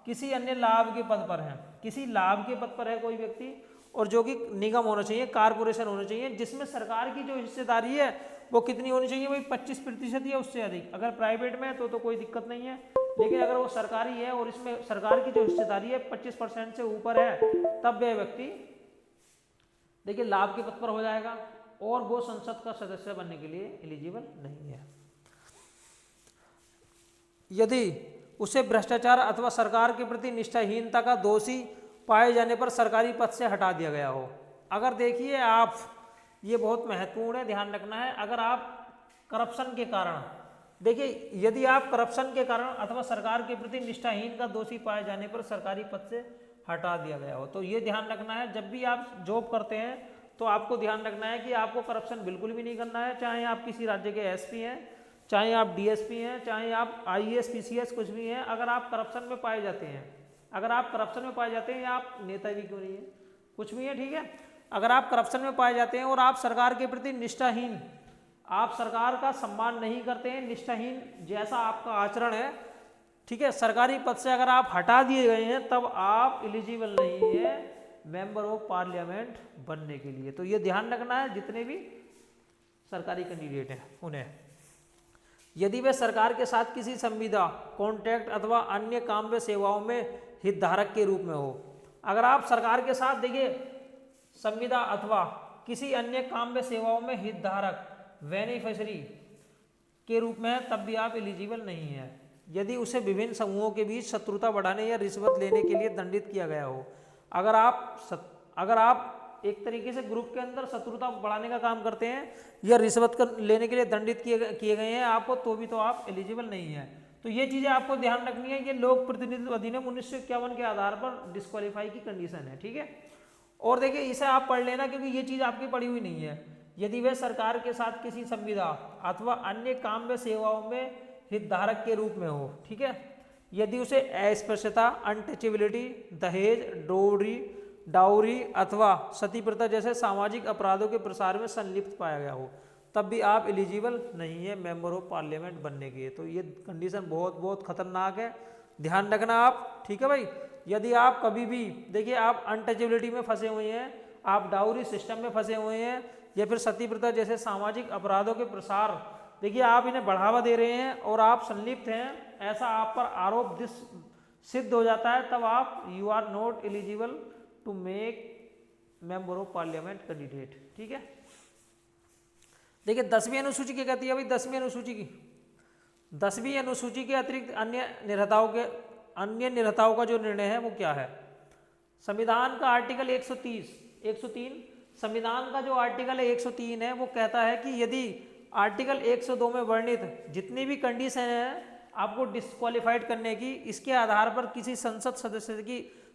किसी अन्य लाभ के पद पर है, किसी लाभ के पद पर है कोई व्यक्ति, और जो कि निगम होना चाहिए, कॉरपोरेशन होना चाहिए, जिसमें सरकार की जो हिस्सेदारी है वो कितनी होनी चाहिए भाई 25% या उससे अधिक। अगर प्राइवेट में है तो कोई दिक्कत नहीं है, लेकिन अगर वो सरकारी है और इसमें सरकार की जो हिस्सेदारी है 25% से ऊपर है, तब वह व्यक्ति देखिए लाभ के पद पर हो जाएगा और वो संसद का सदस्य बनने के लिए एलिजिबल नहीं है। यदि उसे भ्रष्टाचार अथवा सरकार के प्रति निष्ठाहीनता का दोषी पाए जाने पर सरकारी पद से हटा दिया गया हो। अगर देखिए आप, ये बहुत महत्वपूर्ण है, ध्यान रखना है। अगर आप करप्शन के कारण, देखिए यदि आप करप्शन के कारण अथवा सरकार के प्रति निष्ठाहीन का दोषी पाए जाने पर सरकारी पद से हटा दिया गया हो, तो ये ध्यान रखना है। जब भी आप जॉब करते हैं तो आपको ध्यान रखना है कि आपको करप्शन बिल्कुल भी नहीं करना है, चाहे आप किसी राज्य के एसपी हैं, चाहे आप डीएसपी हैं, चाहे आप आईएएस पीसीएस कुछ भी हैं। अगर आप करप्शन में पाए जाते हैं, अगर आप करप्शन में पाए जाते हैं, या आप नेता भी क्यों नहीं है, कुछ भी है, ठीक है, अगर आप करप्शन में पाए जाते हैं और आप सरकार के प्रति निष्ठाहीन, आप सरकार का सम्मान नहीं करते हैं, निष्ठाहीन जैसा आपका आचरण है, ठीक है, सरकारी पद से अगर आप हटा दिए गए हैं, तब आप एलिजिबल नहीं है मेंबर ऑफ पार्लियामेंट बनने के लिए। तो ये ध्यान रखना है जितने भी सरकारी कैंडिडेट हैं उन्हें। यदि वे सरकार के साथ किसी संविदा, कॉन्ट्रैक्ट अथवा अन्य काम व सेवाओं में हितधारक के रूप में हो। अगर आप सरकार के साथ देखिए संविदा अथवा किसी अन्य काम व सेवाओं में हितधारक, बेनिफिशियरी के रूप में है, तब भी आप एलिजिबल नहीं है। यदि उसे विभिन्न समूहों के बीच शत्रुता बढ़ाने या रिश्वत लेने के लिए दंडित किया गया हो। अगर आप एक तरीके से ग्रुप के अंदर शत्रुता बढ़ाने का काम करते हैं या रिश्वत लेने के लिए दंडित किए गए हैं आपको, तो भी तो आप एलिजिबल नहीं है। तो ये चीज़ें आपको ध्यान रखनी है। ये लोक प्रतिनिधित्व अधिनियम 1951 के आधार पर डिस्क्वालीफाई की कंडीशन है, ठीक है। और देखिए इसे आप पढ़ लेना, क्योंकि ये चीज़ आपकी पढ़ी हुई नहीं है। यदि वह सरकार के साथ किसी संविदा अथवा अन्य काम व सेवाओं में हितधारक के रूप में हो, ठीक है। यदि उसे अस्पृश्यता, अनटचेबिलिटी, दहेज, डाउरी अथवा सती प्रथा जैसे सामाजिक अपराधों के प्रसार में संलिप्त पाया गया हो, तब भी आप एलिजिबल नहीं है मेंबर ऑफ पार्लियामेंट बनने के। तो ये कंडीशन बहुत बहुत खतरनाक है, ध्यान रखना आप, ठीक है भाई। यदि आप कभी भी देखिए आप अनटचेबिलिटी में फंसे हुए हैं, आप डाउरी सिस्टम में फंसे हुए हैं, या फिर सती प्रथा जैसे सामाजिक अपराधों के प्रसार, देखिए आप इन्हें बढ़ावा दे रहे हैं और आप संलिप्त हैं, ऐसा आप पर आरोप सिद्ध हो जाता है, तब आप you are not eligible to make member of parliament candidate. ठीक है, देखिए 10वीं अनुसूची क्या कहती है भाई, 10वीं अनुसूची की 10वीं अनुसूची के अतिरिक्त अन्य निर्धाताओं का जो निर्णय है वो क्या है। संविधान का आर्टिकल 103 संविधान का जो आर्टिकल है 103 है वो कहता है कि यदि आर्टिकल 102 में वर्णित जितनी भी कंडीशन है आपको डिस्क्वालीफाइड करने की, इसके आधार पर किसी संसद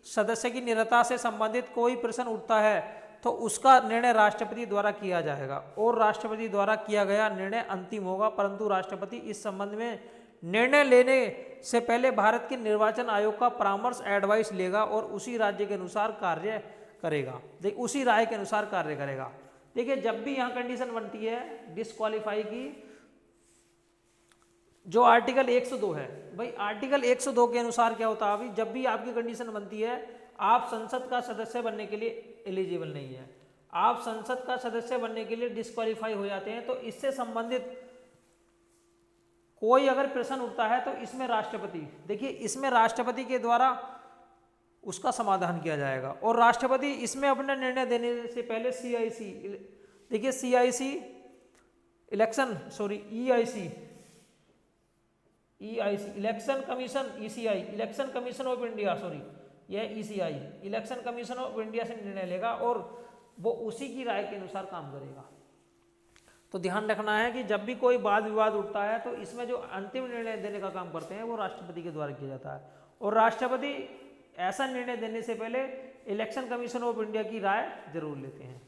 सदस्य की निरता से संबंधित कोई प्रश्न उठता है तो उसका निर्णय राष्ट्रपति द्वारा किया जाएगा और राष्ट्रपति द्वारा किया गया निर्णय अंतिम होगा, परंतु राष्ट्रपति इस संबंध में निर्णय लेने से पहले भारत के निर्वाचन आयोग का परामर्श एडवाइस लेगा और उसी राज्य के अनुसार कार्य करेगा। उसी राय के अनुसार कार्य करेगा। देखिए जब भी यहाँ कंडीशन बनती है डिस्क्वालीफाई की, जो आर्टिकल 102 है भाई, आर्टिकल 102 के अनुसार क्या होता है अभी, जब भी आपकी कंडीशन बनती है आप संसद का सदस्य बनने के लिए एलिजिबल नहीं है, आप संसद का सदस्य बनने के लिए डिस्क्वालीफाई हो जाते हैं, तो इससे संबंधित कोई अगर प्रश्न उठता है तो इसमें राष्ट्रपति, देखिए इसमें राष्ट्रपति के द्वारा उसका समाधान किया जाएगा और राष्ट्रपति इसमें अपना निर्णय देने से पहले CIC, देखिए CIC election election commission ECI election commission of India यह ECI election commission of India से निर्णय लेगा और वो उसी की राय के अनुसार काम करेगा। तो ध्यान रखना है कि जब भी कोई वाद विवाद उठता है तो इसमें जो अंतिम निर्णय देने का काम करते हैं वो राष्ट्रपति के द्वारा किया जाता है और राष्ट्रपति ऐसा निर्णय देने से पहले इलेक्शन कमीशन ऑफ इंडिया की राय जरूर लेते हैं।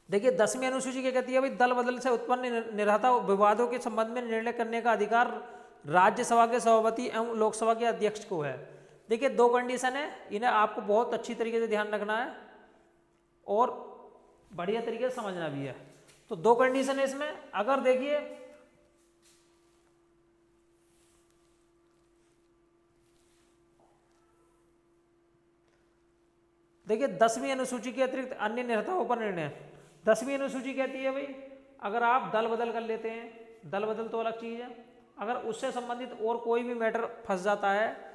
देखिए 10वीं अनुसूची क्या कहती है भाई, दल बदल से उत्पन्न निर्धाता विवादों के संबंध में निर्णय करने का अधिकार राज्यसभा के सभापति एवं लोकसभा के अध्यक्ष को है। देखिए 2 कंडीशन है, इन्हें आपको बहुत अच्छी तरीके से ध्यान रखना है और बढ़िया तरीके से समझना भी है। तो 2 कंडीशन है इसमें, अगर देखिए 10वीं अनुसूची के अतिरिक्त अन्य निर्धाताओं पर निर्णय, 10वीं अनुसूची कहती है भाई अगर आप दल बदल कर लेते हैं, दल बदल तो अलग चीज़ है, अगर उससे संबंधित और कोई भी मैटर फंस जाता है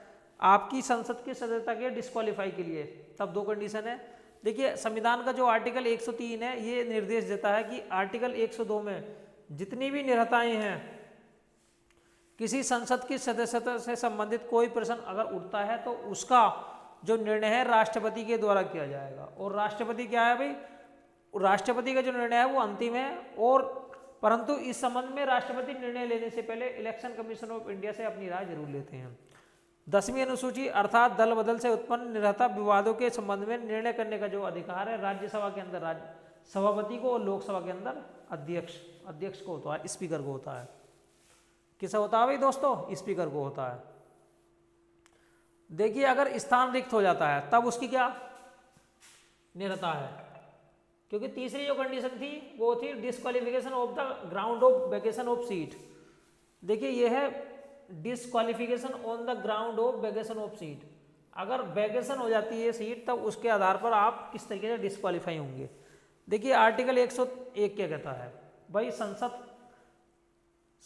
आपकी संसद की सदस्यता के डिस्क्वालीफाई के लिए, तब 2 कंडीशन है। देखिए संविधान का जो आर्टिकल 103 है ये निर्देश देता है कि आर्टिकल 102 में जितनी भी निर्धाताएं हैं, किसी संसद की सदस्यता से संबंधित कोई प्रश्न अगर उठता है तो उसका जो निर्णय है राष्ट्रपति के द्वारा किया जाएगा और राष्ट्रपति क्या है भाई, राष्ट्रपति का जो निर्णय है वो अंतिम है और परंतु इस संबंध में राष्ट्रपति निर्णय लेने से पहले इलेक्शन कमीशन ऑफ इंडिया से अपनी राय जरूर लेते हैं। 10वीं अनुसूची अर्थात दल बदल से उत्पन्न निर्धाता विवादों के संबंध में निर्णय करने का जो अधिकार है राज्यसभा के अंदर सभापति को और लोकसभा के अंदर अध्यक्ष को होता है, स्पीकर को होता है। किसे होता है भाई दोस्तों, स्पीकर को होता है। देखिए अगर स्थान रिक्त हो जाता है तब उसकी क्या निर्धाता है, क्योंकि तीसरी जो कंडीशन थी वो थी disqualification of the ground of vacation of seat. देखिए यह है disqualification on the ground of vacation of seat, अगर वैकेशन हो जाती है सीट तब उसके आधार पर आप किस तरीके से डिस्क्वालीफाई होंगे। देखिए आर्टिकल 101 क्या कहता है भाई,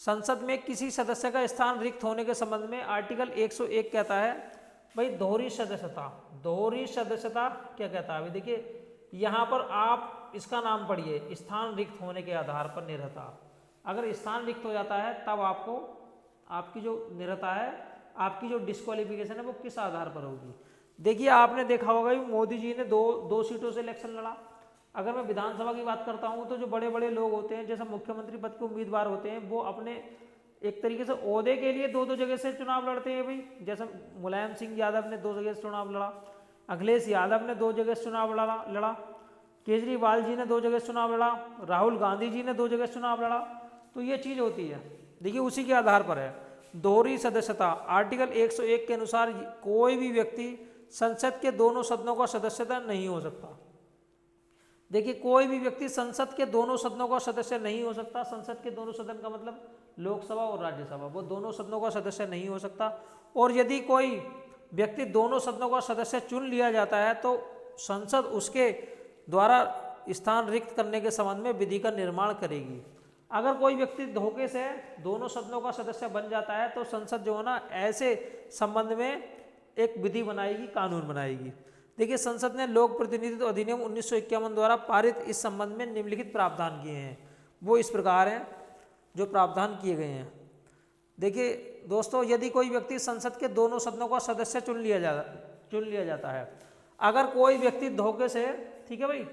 संसद में किसी सदस्य का स्थान रिक्त होने के संबंध में आर्टिकल 101 कहता है भाई दोहरी सदस्यता क्या कहता है भाई। देखिए यहाँ पर आप इसका नाम पढ़िए, स्थान रिक्त होने के आधार पर निर्धाता, अगर स्थान रिक्त हो जाता है तब आपको आपकी जो निर्धाता है, आपकी जो डिस्क्वालिफिकेशन है वो किस आधार पर होगी। देखिए आपने देखा होगा कि मोदी जी ने दो सीटों से इलेक्शन लड़ा। अगर मैं विधानसभा की बात करता हूँ तो जो बड़े बड़े लोग होते हैं, जैसे मुख्यमंत्री पद के उम्मीदवार होते हैं, वो अपने एक तरीके से ओहदे के लिए 2 जगह से चुनाव लड़ते हैं भाई। जैसे मुलायम सिंह यादव ने 2 जगह से चुनाव लड़ा, अखिलेश यादव ने 2 जगह से चुनाव लड़ा, केजरीवाल जी ने 2 जगह से चुनाव लड़ा, राहुल गांधी जी ने 2 जगह से चुनाव लड़ा। तो ये चीज़ होती है, देखिए उसी के आधार पर है दोहरी सदस्यता। आर्टिकल 101 के अनुसार कोई भी व्यक्ति संसद के दोनों सदनों का सदस्यता नहीं हो सकता। देखिए कोई भी व्यक्ति संसद के दोनों सदनों का सदस्य नहीं हो सकता। संसद के दोनों सदन का मतलब लोकसभा और राज्यसभा, वो दोनों सदनों का सदस्य नहीं हो सकता। और यदि कोई व्यक्ति दोनों सदनों का सदस्य चुन लिया जाता है तो संसद उसके द्वारा स्थान रिक्त करने के संबंध में विधि का निर्माण करेगी। अगर कोई व्यक्ति धोखे से दोनों सदनों का सदस्य बन जाता है तो संसद जो है ना ऐसे संबंध में एक विधि बनाएगी, कानून बनाएगी। देखिए संसद ने लोक प्रतिनिधित्व अधिनियम 1951 द्वारा पारित इस संबंध में निम्नलिखित प्रावधान किए हैं। वो इस प्रकार हैं जो प्रावधान किए गए हैं। देखिए दोस्तों, यदि कोई व्यक्ति संसद के दोनों सदनों का सदस्य चुन लिया जाता है, अगर कोई व्यक्ति धोखे से, ठीक है भाई,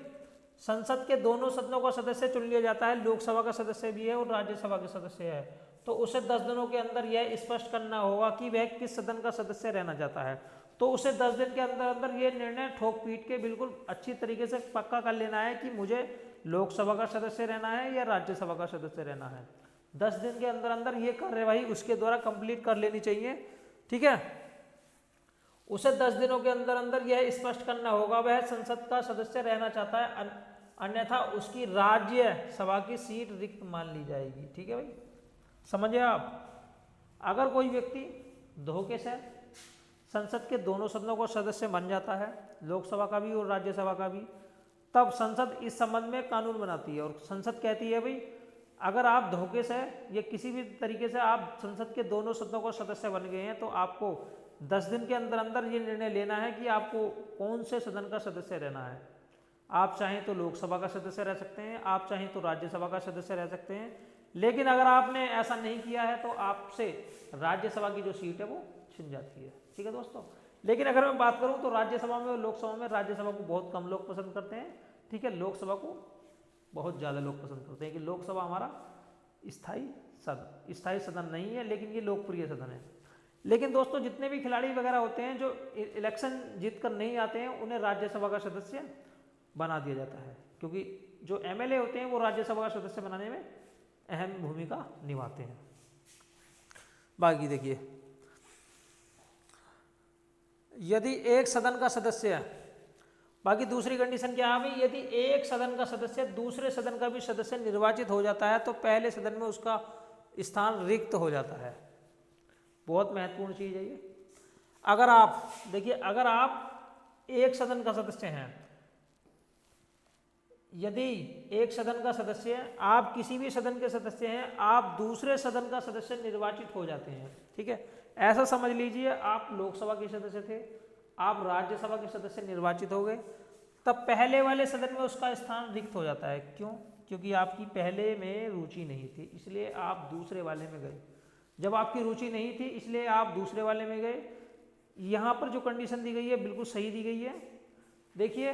संसद के दोनों सदनों का सदस्य चुन लिया जाता है, लोकसभा का सदस्य भी है और राज्यसभा के सदस्य है, तो उसे 10 दिनों के अंदर यह स्पष्ट करना होगा कि वह किस सदन का सदस्य रहना चाहता है। तो उसे 10 दिन के अंदर अंदर ये निर्णय ठोक पीट के बिल्कुल अच्छी तरीके से पक्का कर लेना है कि मुझे लोकसभा का सदस्य रहना है या राज्यसभा का सदस्य रहना है। 10 दिन के अंदर अंदर ये कार्यवाही उसके द्वारा कंप्लीट कर लेनी चाहिए, ठीक है। उसे 10 दिनों के अंदर अंदर यह स्पष्ट करना होगा वह संसद का सदस्य रहना चाहता है, अन्यथा उसकी राज्यसभा की सीट रिक्त मान ली जाएगी, ठीक है भाई, समझिए आप। अगर कोई व्यक्ति धोखे से संसद के दोनों सदनों का सदस्य बन जाता है, लोकसभा का भी और राज्यसभा का भी, तब संसद इस संबंध में कानून बनाती है और संसद कहती है भाई अगर आप धोखे से या किसी भी तरीके से आप संसद के दोनों सदनों का सदस्य बन गए हैं तो आपको 10 दिन के अंदर अंदर ये निर्णय लेना है कि आपको कौन से सदन का सदस्य रहना है। आप चाहें तो लोकसभा का सदस्य रह सकते हैं, आप चाहें तो राज्यसभा का सदस्य रह सकते हैं, लेकिन अगर आपने ऐसा नहीं किया है तो आपसे राज्यसभा की जो सीट है वो छिन जाती है, ठीक है दोस्तों। लेकिन अगर मैं बात करूं तो राज्यसभा में और लोकसभा में राज्यसभा को बहुत कम लोग पसंद करते हैं, ठीक है, लोकसभा को बहुत ज़्यादा लोग पसंद करते हैं कि लोकसभा हमारा स्थायी सदन नहीं है, लेकिन ये लोकप्रिय सदन है। लेकिन दोस्तों जितने भी खिलाड़ी वगैरह होते हैं जो इलेक्शन जीत कर नहीं आते हैं उन्हें राज्यसभा का सदस्य बना दिया जाता है, क्योंकि जो एमएलए होते हैं वो राज्यसभा का सदस्य बनाने में अहम भूमिका निभाते हैं। बाकी देखिए, यदि एक सदन का सदस्य, बाकी दूसरी कंडीशन क्या है, यदि एक सदन का सदस्य दूसरे सदन का भी सदस्य निर्वाचित हो जाता है तो पहले सदन में उसका स्थान रिक्त हो जाता है। बहुत महत्वपूर्ण चीज है ये। अगर आप देखिए, अगर आप एक सदन का सदस्य हैं, यदि एक सदन का सदस्य है, आप किसी भी सदन के सदस्य हैं, आप दूसरे सदन का सदस्य निर्वाचित हो जाते हैं, ठीक है। ऐसा समझ लीजिए आप लोकसभा के सदस्य थे, आप राज्यसभा के सदस्य निर्वाचित हो गए, तब पहले वाले सदन में उसका स्थान रिक्त हो जाता है। क्यों? क्योंकि आपकी पहले में रुचि नहीं थी, इसलिए आप दूसरे वाले में गए। जब आपकी रुचि नहीं थी इसलिए आप दूसरे वाले में गए। यहाँ पर जो कंडीशन दी गई है बिल्कुल सही दी गई है। देखिए,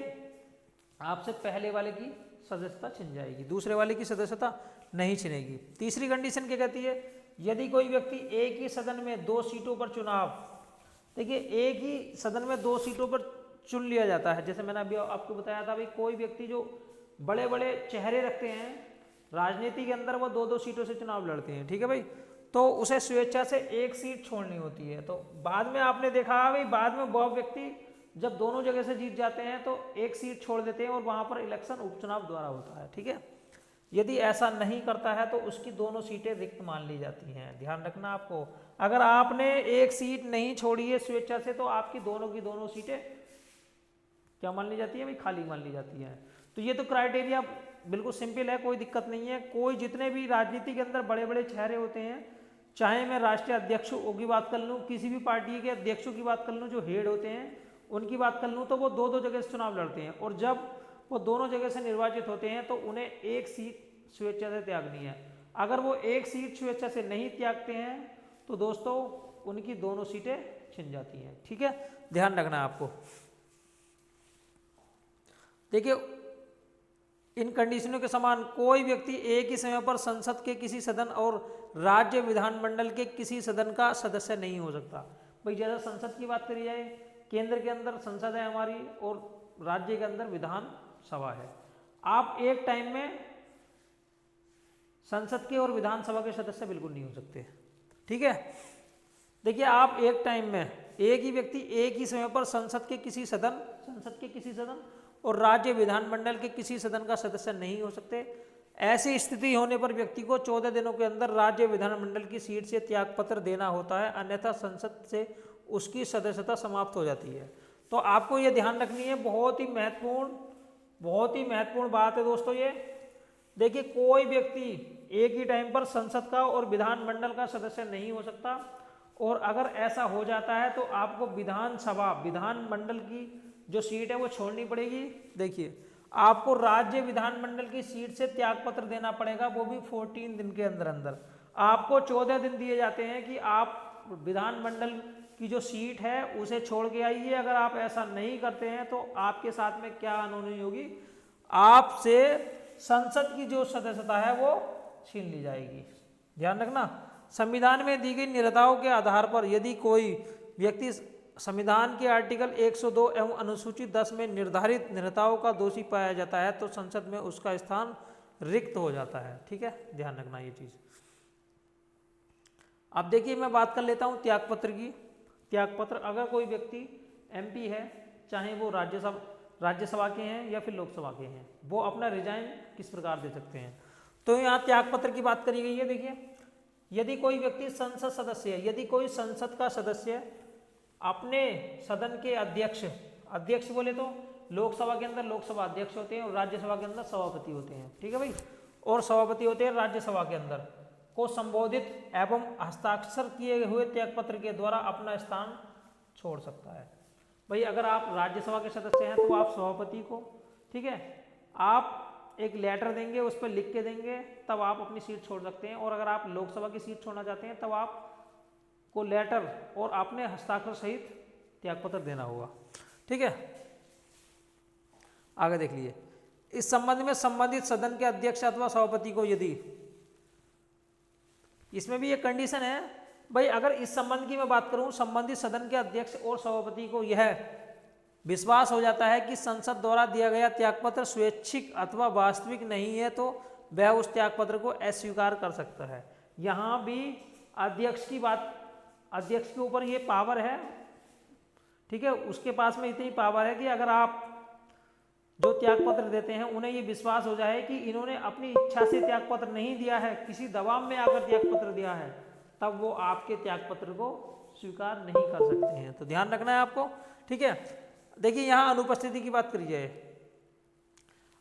आपसे पहले वाले की सदस्यता छिन जाएगी, दूसरे वाले की सदस्यता नहीं छिनेगी। तीसरी कंडीशन क्या कहती है, यदि कोई व्यक्ति एक ही सदन में 2 सीटों पर चुनाव, देखिए एक ही सदन में 2 सीटों पर चुन लिया जाता है, जैसे मैंने अभी आपको बताया था भाई, कोई व्यक्ति जो बड़े बड़े चेहरे रखते हैं राजनीति के अंदर, वो 2-2 सीटों से चुनाव लड़ते हैं, ठीक है भाई, तो उसे स्वेच्छा से एक सीट छोड़नी होती है। तो बाद में आपने देखा भाई, बाद में वह व्यक्ति जब दोनों जगह से जीत जाते हैं तो एक सीट छोड़ देते हैं और वहां पर इलेक्शन उपचुनाव द्वारा होता है, ठीक है। यदि ऐसा नहीं करता है तो उसकी दोनों सीटें रिक्त मान ली जाती हैं। ध्यान रखना आपको, अगर आपने एक सीट नहीं छोड़ी है स्वेच्छा से तो आपकी दोनों की दोनों सीटें क्या मान ली जाती है भाई, खाली मान ली जाती हैं। तो ये तो क्राइटेरिया बिल्कुल सिंपल है, कोई दिक्कत नहीं है। कोई जितने भी राजनीति के अंदर बड़े बड़े चेहरे होते हैं, चाहे मैं राष्ट्रीय अध्यक्षों की बात कर लूँ, किसी भी पार्टी के अध्यक्षों की बात कर लूँ, जो हेड होते हैं उनकी बात कर लूँ, तो वो 2-2 जगह से चुनाव लड़ते हैं और जब वो दोनों जगह से निर्वाचित होते हैं तो उन्हें एक सीट स्वेच्छा से त्यागनी है। अगर वो एक सीट स्वेच्छा से नहीं त्यागते हैं तो दोस्तों उनकी दोनों सीटें छिन जाती हैं, ठीक है, ध्यान रखना आपको। देखिए, इन कंडीशनों के समान कोई व्यक्ति एक ही समय पर संसद के किसी सदन और राज्य विधानमंडल के किसी सदन का सदस्य नहीं हो सकता। भाई जैसा संसद की बात करी जाए, केंद्र के अंदर संसद है हमारी और राज्य के अंदर विधानसभा है। आप एक टाइम में संसद के और विधानसभा के सदस्य बिल्कुल नहीं हो सकते, ठीक है। देखिए, आप एक टाइम में एक ही व्यक्ति एक ही समय पर संसद के किसी सदन और राज्य विधानमंडल के किसी सदन का सदस्य नहीं हो सकते। ऐसी स्थिति होने पर व्यक्ति को 14 दिनों के अंदर राज्य विधानमंडल की सीट से त्यागपत्र देना होता है, अन्यथा संसद से उसकी सदस्यता समाप्त हो जाती है। तो आपको ये ध्यान रखनी है, बहुत ही महत्वपूर्ण बात है दोस्तों ये। देखिए कोई व्यक्ति एक ही टाइम पर संसद का और विधानमंडल का सदस्य नहीं हो सकता, और अगर ऐसा हो जाता है तो आपको विधानमंडल की जो सीट है वो छोड़नी पड़ेगी। देखिए आपको राज्य विधानमंडल की सीट से त्यागपत्र देना पड़ेगा, वो भी 14 दिन के अंदर अंदर। आपको 14 दिन दिए जाते हैं कि आप विधानमंडल की जो सीट है उसे छोड़ के आइए। अगर आप ऐसा नहीं करते हैं तो आपके साथ में क्या अनहोनी होगी, आपसे संसद की जो सदस्यता है वो छीन ली जाएगी। ध्यान रखना, संविधान में दी गई निर्धाराओं के आधार पर यदि कोई व्यक्ति संविधान के आर्टिकल 102 एवं अनुसूची 10 में निर्धारित निर्धाराओं का दोषी पाया जाता है तो संसद में उसका स्थान रिक्त हो जाता है। ठीक है, ध्यान रखना ये चीज। अब देखिए मैं बात कर लेता हूँ त्यागपत्र की। त्यागपत्र, अगर कोई व्यक्ति एमपी है, चाहे वो राज्यसभा के हैं या फिर लोकसभा के हैं, वो अपना रिजाइन किस प्रकार दे सकते हैं। तो यहाँ त्यागपत्र की बात करी गई है। देखिए यदि कोई व्यक्ति संसद सदस्य है, यदि कोई संसद का सदस्य अपने सदन के अध्यक्ष बोले तो लोकसभा के अंदर लोकसभा अध्यक्ष होते हैं और राज्यसभा के अंदर सभापति होते हैं। ठीक है भाई, और सभापति होते हैं राज्यसभा के अंदर, को संबोधित एवं हस्ताक्षर किए हुए त्यागपत्र के द्वारा अपना स्थान छोड़ सकता है। भाई अगर आप राज्यसभा के सदस्य हैं तो आप सभापति को, ठीक है, आप एक लेटर देंगे, उस पर लिख के देंगे, तब आप अपनी सीट छोड़ सकते हैं। और अगर आप लोकसभा की सीट छोड़ना चाहते हैं तब आप को लेटर और अपने हस्ताक्षर सहित त्यागपत्र देना होगा। ठीक है, आगे देख लीजिए। इस संबंध में संबंधित सदन के अध्यक्ष अथवा सभापति को यदि, इसमें भी एक कंडीशन है भाई, अगर इस संबंध की मैं बात करूं, संबंधित सदन के अध्यक्ष और सभापति को यह विश्वास हो जाता है कि संसद द्वारा दिया गया त्यागपत्र स्वैच्छिक अथवा वास्तविक नहीं है तो वह उस त्यागपत्र को अस्वीकार कर सकता है। यहाँ भी अध्यक्ष की बात, अध्यक्ष के ऊपर ये पावर है। ठीक है, उसके पास में इतनी पावर है कि अगर आप जो त्यागपत्र देते हैं उन्हें ये विश्वास हो जाए कि इन्होंने अपनी इच्छा से त्यागपत्र नहीं दिया है, किसी दबाव में आकर त्यागपत्र दिया है, तब वो आपके त्यागपत्र को स्वीकार नहीं कर सकते हैं। तो ध्यान रखना है आपको। ठीक है, देखिए यहाँ अनुपस्थिति की बात करी जाए,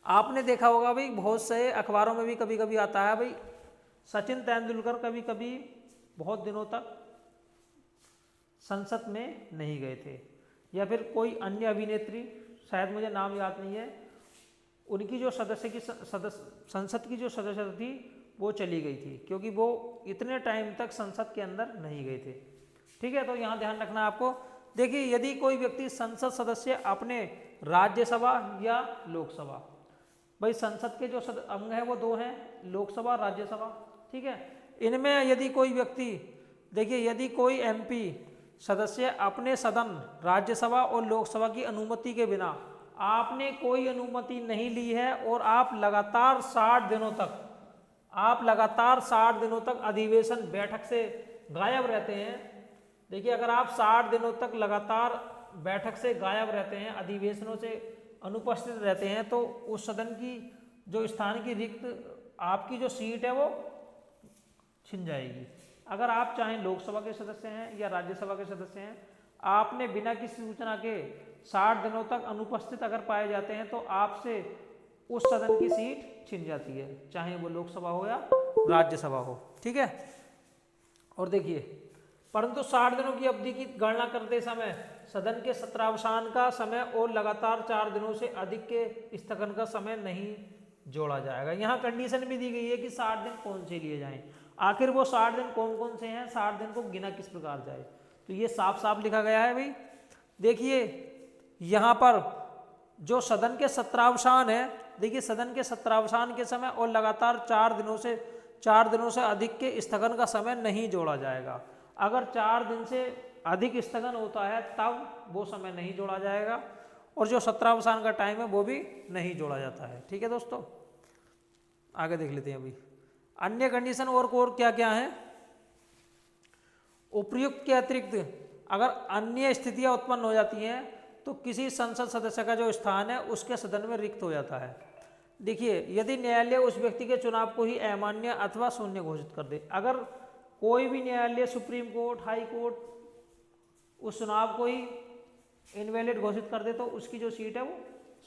आपने देखा होगा भाई बहुत से अखबारों में भी कभी कभी आता है भाई सचिन तेंदुलकर कभी कभी बहुत दिनों तक संसद में नहीं गए थे, या फिर कोई अन्य अभिनेत्री, शायद मुझे नाम याद नहीं है, उनकी जो संसद की जो सदस्यता थी वो चली गई थी क्योंकि वो इतने टाइम तक संसद के अंदर नहीं गए थे। ठीक है, तो यहाँ ध्यान रखना आपको। देखिए यदि कोई व्यक्ति संसद सदस्य अपने राज्यसभा या लोकसभा, भाई संसद के जो अंग हैं वो दो हैं, लोकसभा राज्यसभा। ठीक है, इनमें यदि कोई व्यक्ति, देखिए यदि कोई एमपी सदस्य अपने सदन राज्यसभा और लोकसभा की अनुमति के बिना, आपने कोई अनुमति नहीं ली है और आप लगातार 60 दिनों तक अधिवेशन बैठक से गायब रहते हैं। देखिए अगर आप 60 दिनों तक लगातार बैठक से गायब रहते हैं, अधिवेशनों से अनुपस्थित रहते हैं, तो उस सदन की जो स्थान की रिक्त आपकी जो सीट है वो छिन जाएगी। अगर आप चाहे लोकसभा के सदस्य हैं या राज्यसभा के सदस्य हैं, आपने बिना किसी सूचना के 60 दिनों तक अनुपस्थित अगर पाए जाते हैं तो आपसे उस सदन की सीट छिन जाती है, चाहे वो लोकसभा हो या राज्यसभा हो। ठीक है, और देखिए परंतु 60 दिनों की अवधि की गणना करते समय सदन के सत्रावसान का समय और लगातार 4 दिनों से अधिक के स्थगन का समय नहीं जोड़ा जाएगा। यहाँ कंडीशन भी दी गई है कि 60 दिन कौन से लिए जाएं। आखिर वो 60 दिन कौन कौन से हैं, 60 दिन को गिना किस प्रकार जाए, तो ये साफ साफ लिखा गया है भाई। देखिए यहाँ पर जो सदन के सत्रावसान है, देखिए सदन के सत्रावसान के समय और लगातार 4 दिनों से अधिक के स्थगन का समय नहीं जोड़ा जाएगा। अगर 4 दिन से अधिक स्थगन होता है तब वो समय नहीं जोड़ा जाएगा, और जो सत्रावसान का टाइम है वो भी नहीं जोड़ा जाता है। ठीक है दोस्तों, आगे देख लेते हैं अभी अन्य कंडीशन और क्या क्या है। उपर्युक्त के अतिरिक्त अगर अन्य स्थितियां उत्पन्न हो जाती हैं तो किसी संसद सदस्य का जो स्थान है उसके सदन में रिक्त हो जाता है। देखिए यदि न्यायालय उस व्यक्ति के चुनाव को ही अमान्य अथवा शून्य घोषित कर दे, अगर कोई भी न्यायालय, सुप्रीम कोर्ट, हाई कोर्ट उस चुनाव को ही इनवैलिड घोषित कर दे तो उसकी जो सीट है वो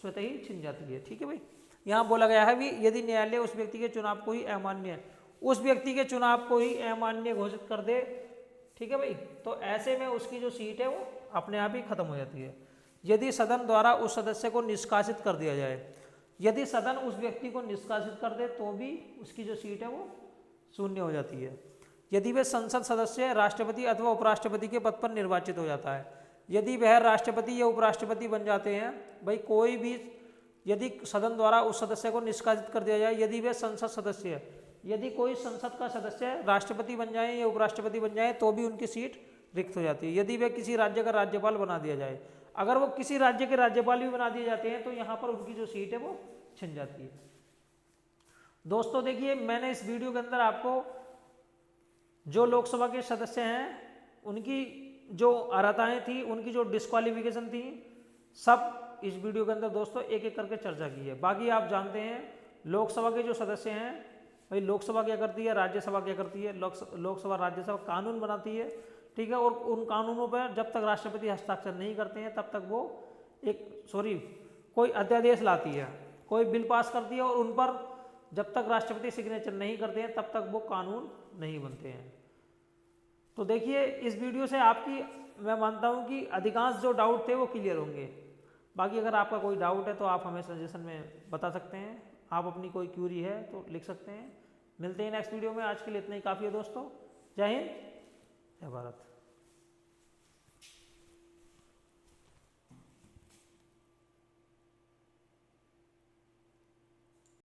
स्वतः ही छिन जाती है। ठीक है भाई, यहाँ बोला गया है भी यदि न्यायालय उस व्यक्ति के चुनाव को ही अमान्य, उस व्यक्ति के चुनाव को ही अमान्य घोषित कर दे, ठीक है भाई, तो ऐसे में उसकी जो सीट है वो अपने आप ही खत्म हो जाती है। यदि सदन द्वारा उस सदस्य को निष्कासित कर दिया जाए, यदि सदन उस व्यक्ति को निष्कासित कर दे तो भी उसकी जो सीट है वो शून्य हो जाती है। यदि वह संसद सदस्य राष्ट्रपति अथवा उपराष्ट्रपति के पद पर निर्वाचित हो जाता है, यदि वह राष्ट्रपति या उपराष्ट्रपति बन जाते हैं, भाई कोई भी, यदि सदन द्वारा उस सदस्य को निष्कासित कर दिया जाए, यदि वह संसद सदस्य है, यदि कोई संसद का सदस्य राष्ट्रपति बन जाए या उपराष्ट्रपति बन जाए तो भी उनकी सीट रिक्त हो जाती है। यदि वह किसी राज्य का राज्यपाल बना दिया जाए, अगर वो किसी राज्य के राज्यपाल भी बना दिए जाते हैं तो यहाँ पर उनकी जो सीट है वो छिन जाती है। दोस्तों देखिए, मैंने इस वीडियो के अंदर आपको जो लोकसभा के सदस्य हैं उनकी जो अर्हताएं थी, उनकी जो डिस्क्वालिफिकेशन थी, सब इस वीडियो के अंदर दोस्तों एक एक करके चर्चा की है। बाकी आप जानते हैं लोकसभा के जो सदस्य हैं, भाई लोकसभा क्या करती है, राज्यसभा क्या करती है, लोकसभा राज्यसभा कानून बनाती है, ठीक है, और उन कानूनों पर जब तक राष्ट्रपति हस्ताक्षर नहीं करते हैं तब तक वो कोई अध्यादेश लाती है, कोई बिल पास करती है, और उन पर जब तक राष्ट्रपति सिग्नेचर नहीं करते हैं तब तक वो कानून नहीं बनते हैं। तो देखिए, इस वीडियो से आपकी, मैं मानता हूँ कि अधिकांश जो डाउट थे वो क्लियर होंगे। बाकी अगर आपका कोई डाउट है तो आप हमें सजेशन में बता सकते हैं, आप अपनी कोई क्यूरी है तो लिख सकते हैं। मिलते हैं नेक्स्ट वीडियो में, आज के लिए इतना ही काफ़ी है दोस्तों। जय हिंद, जय भारत।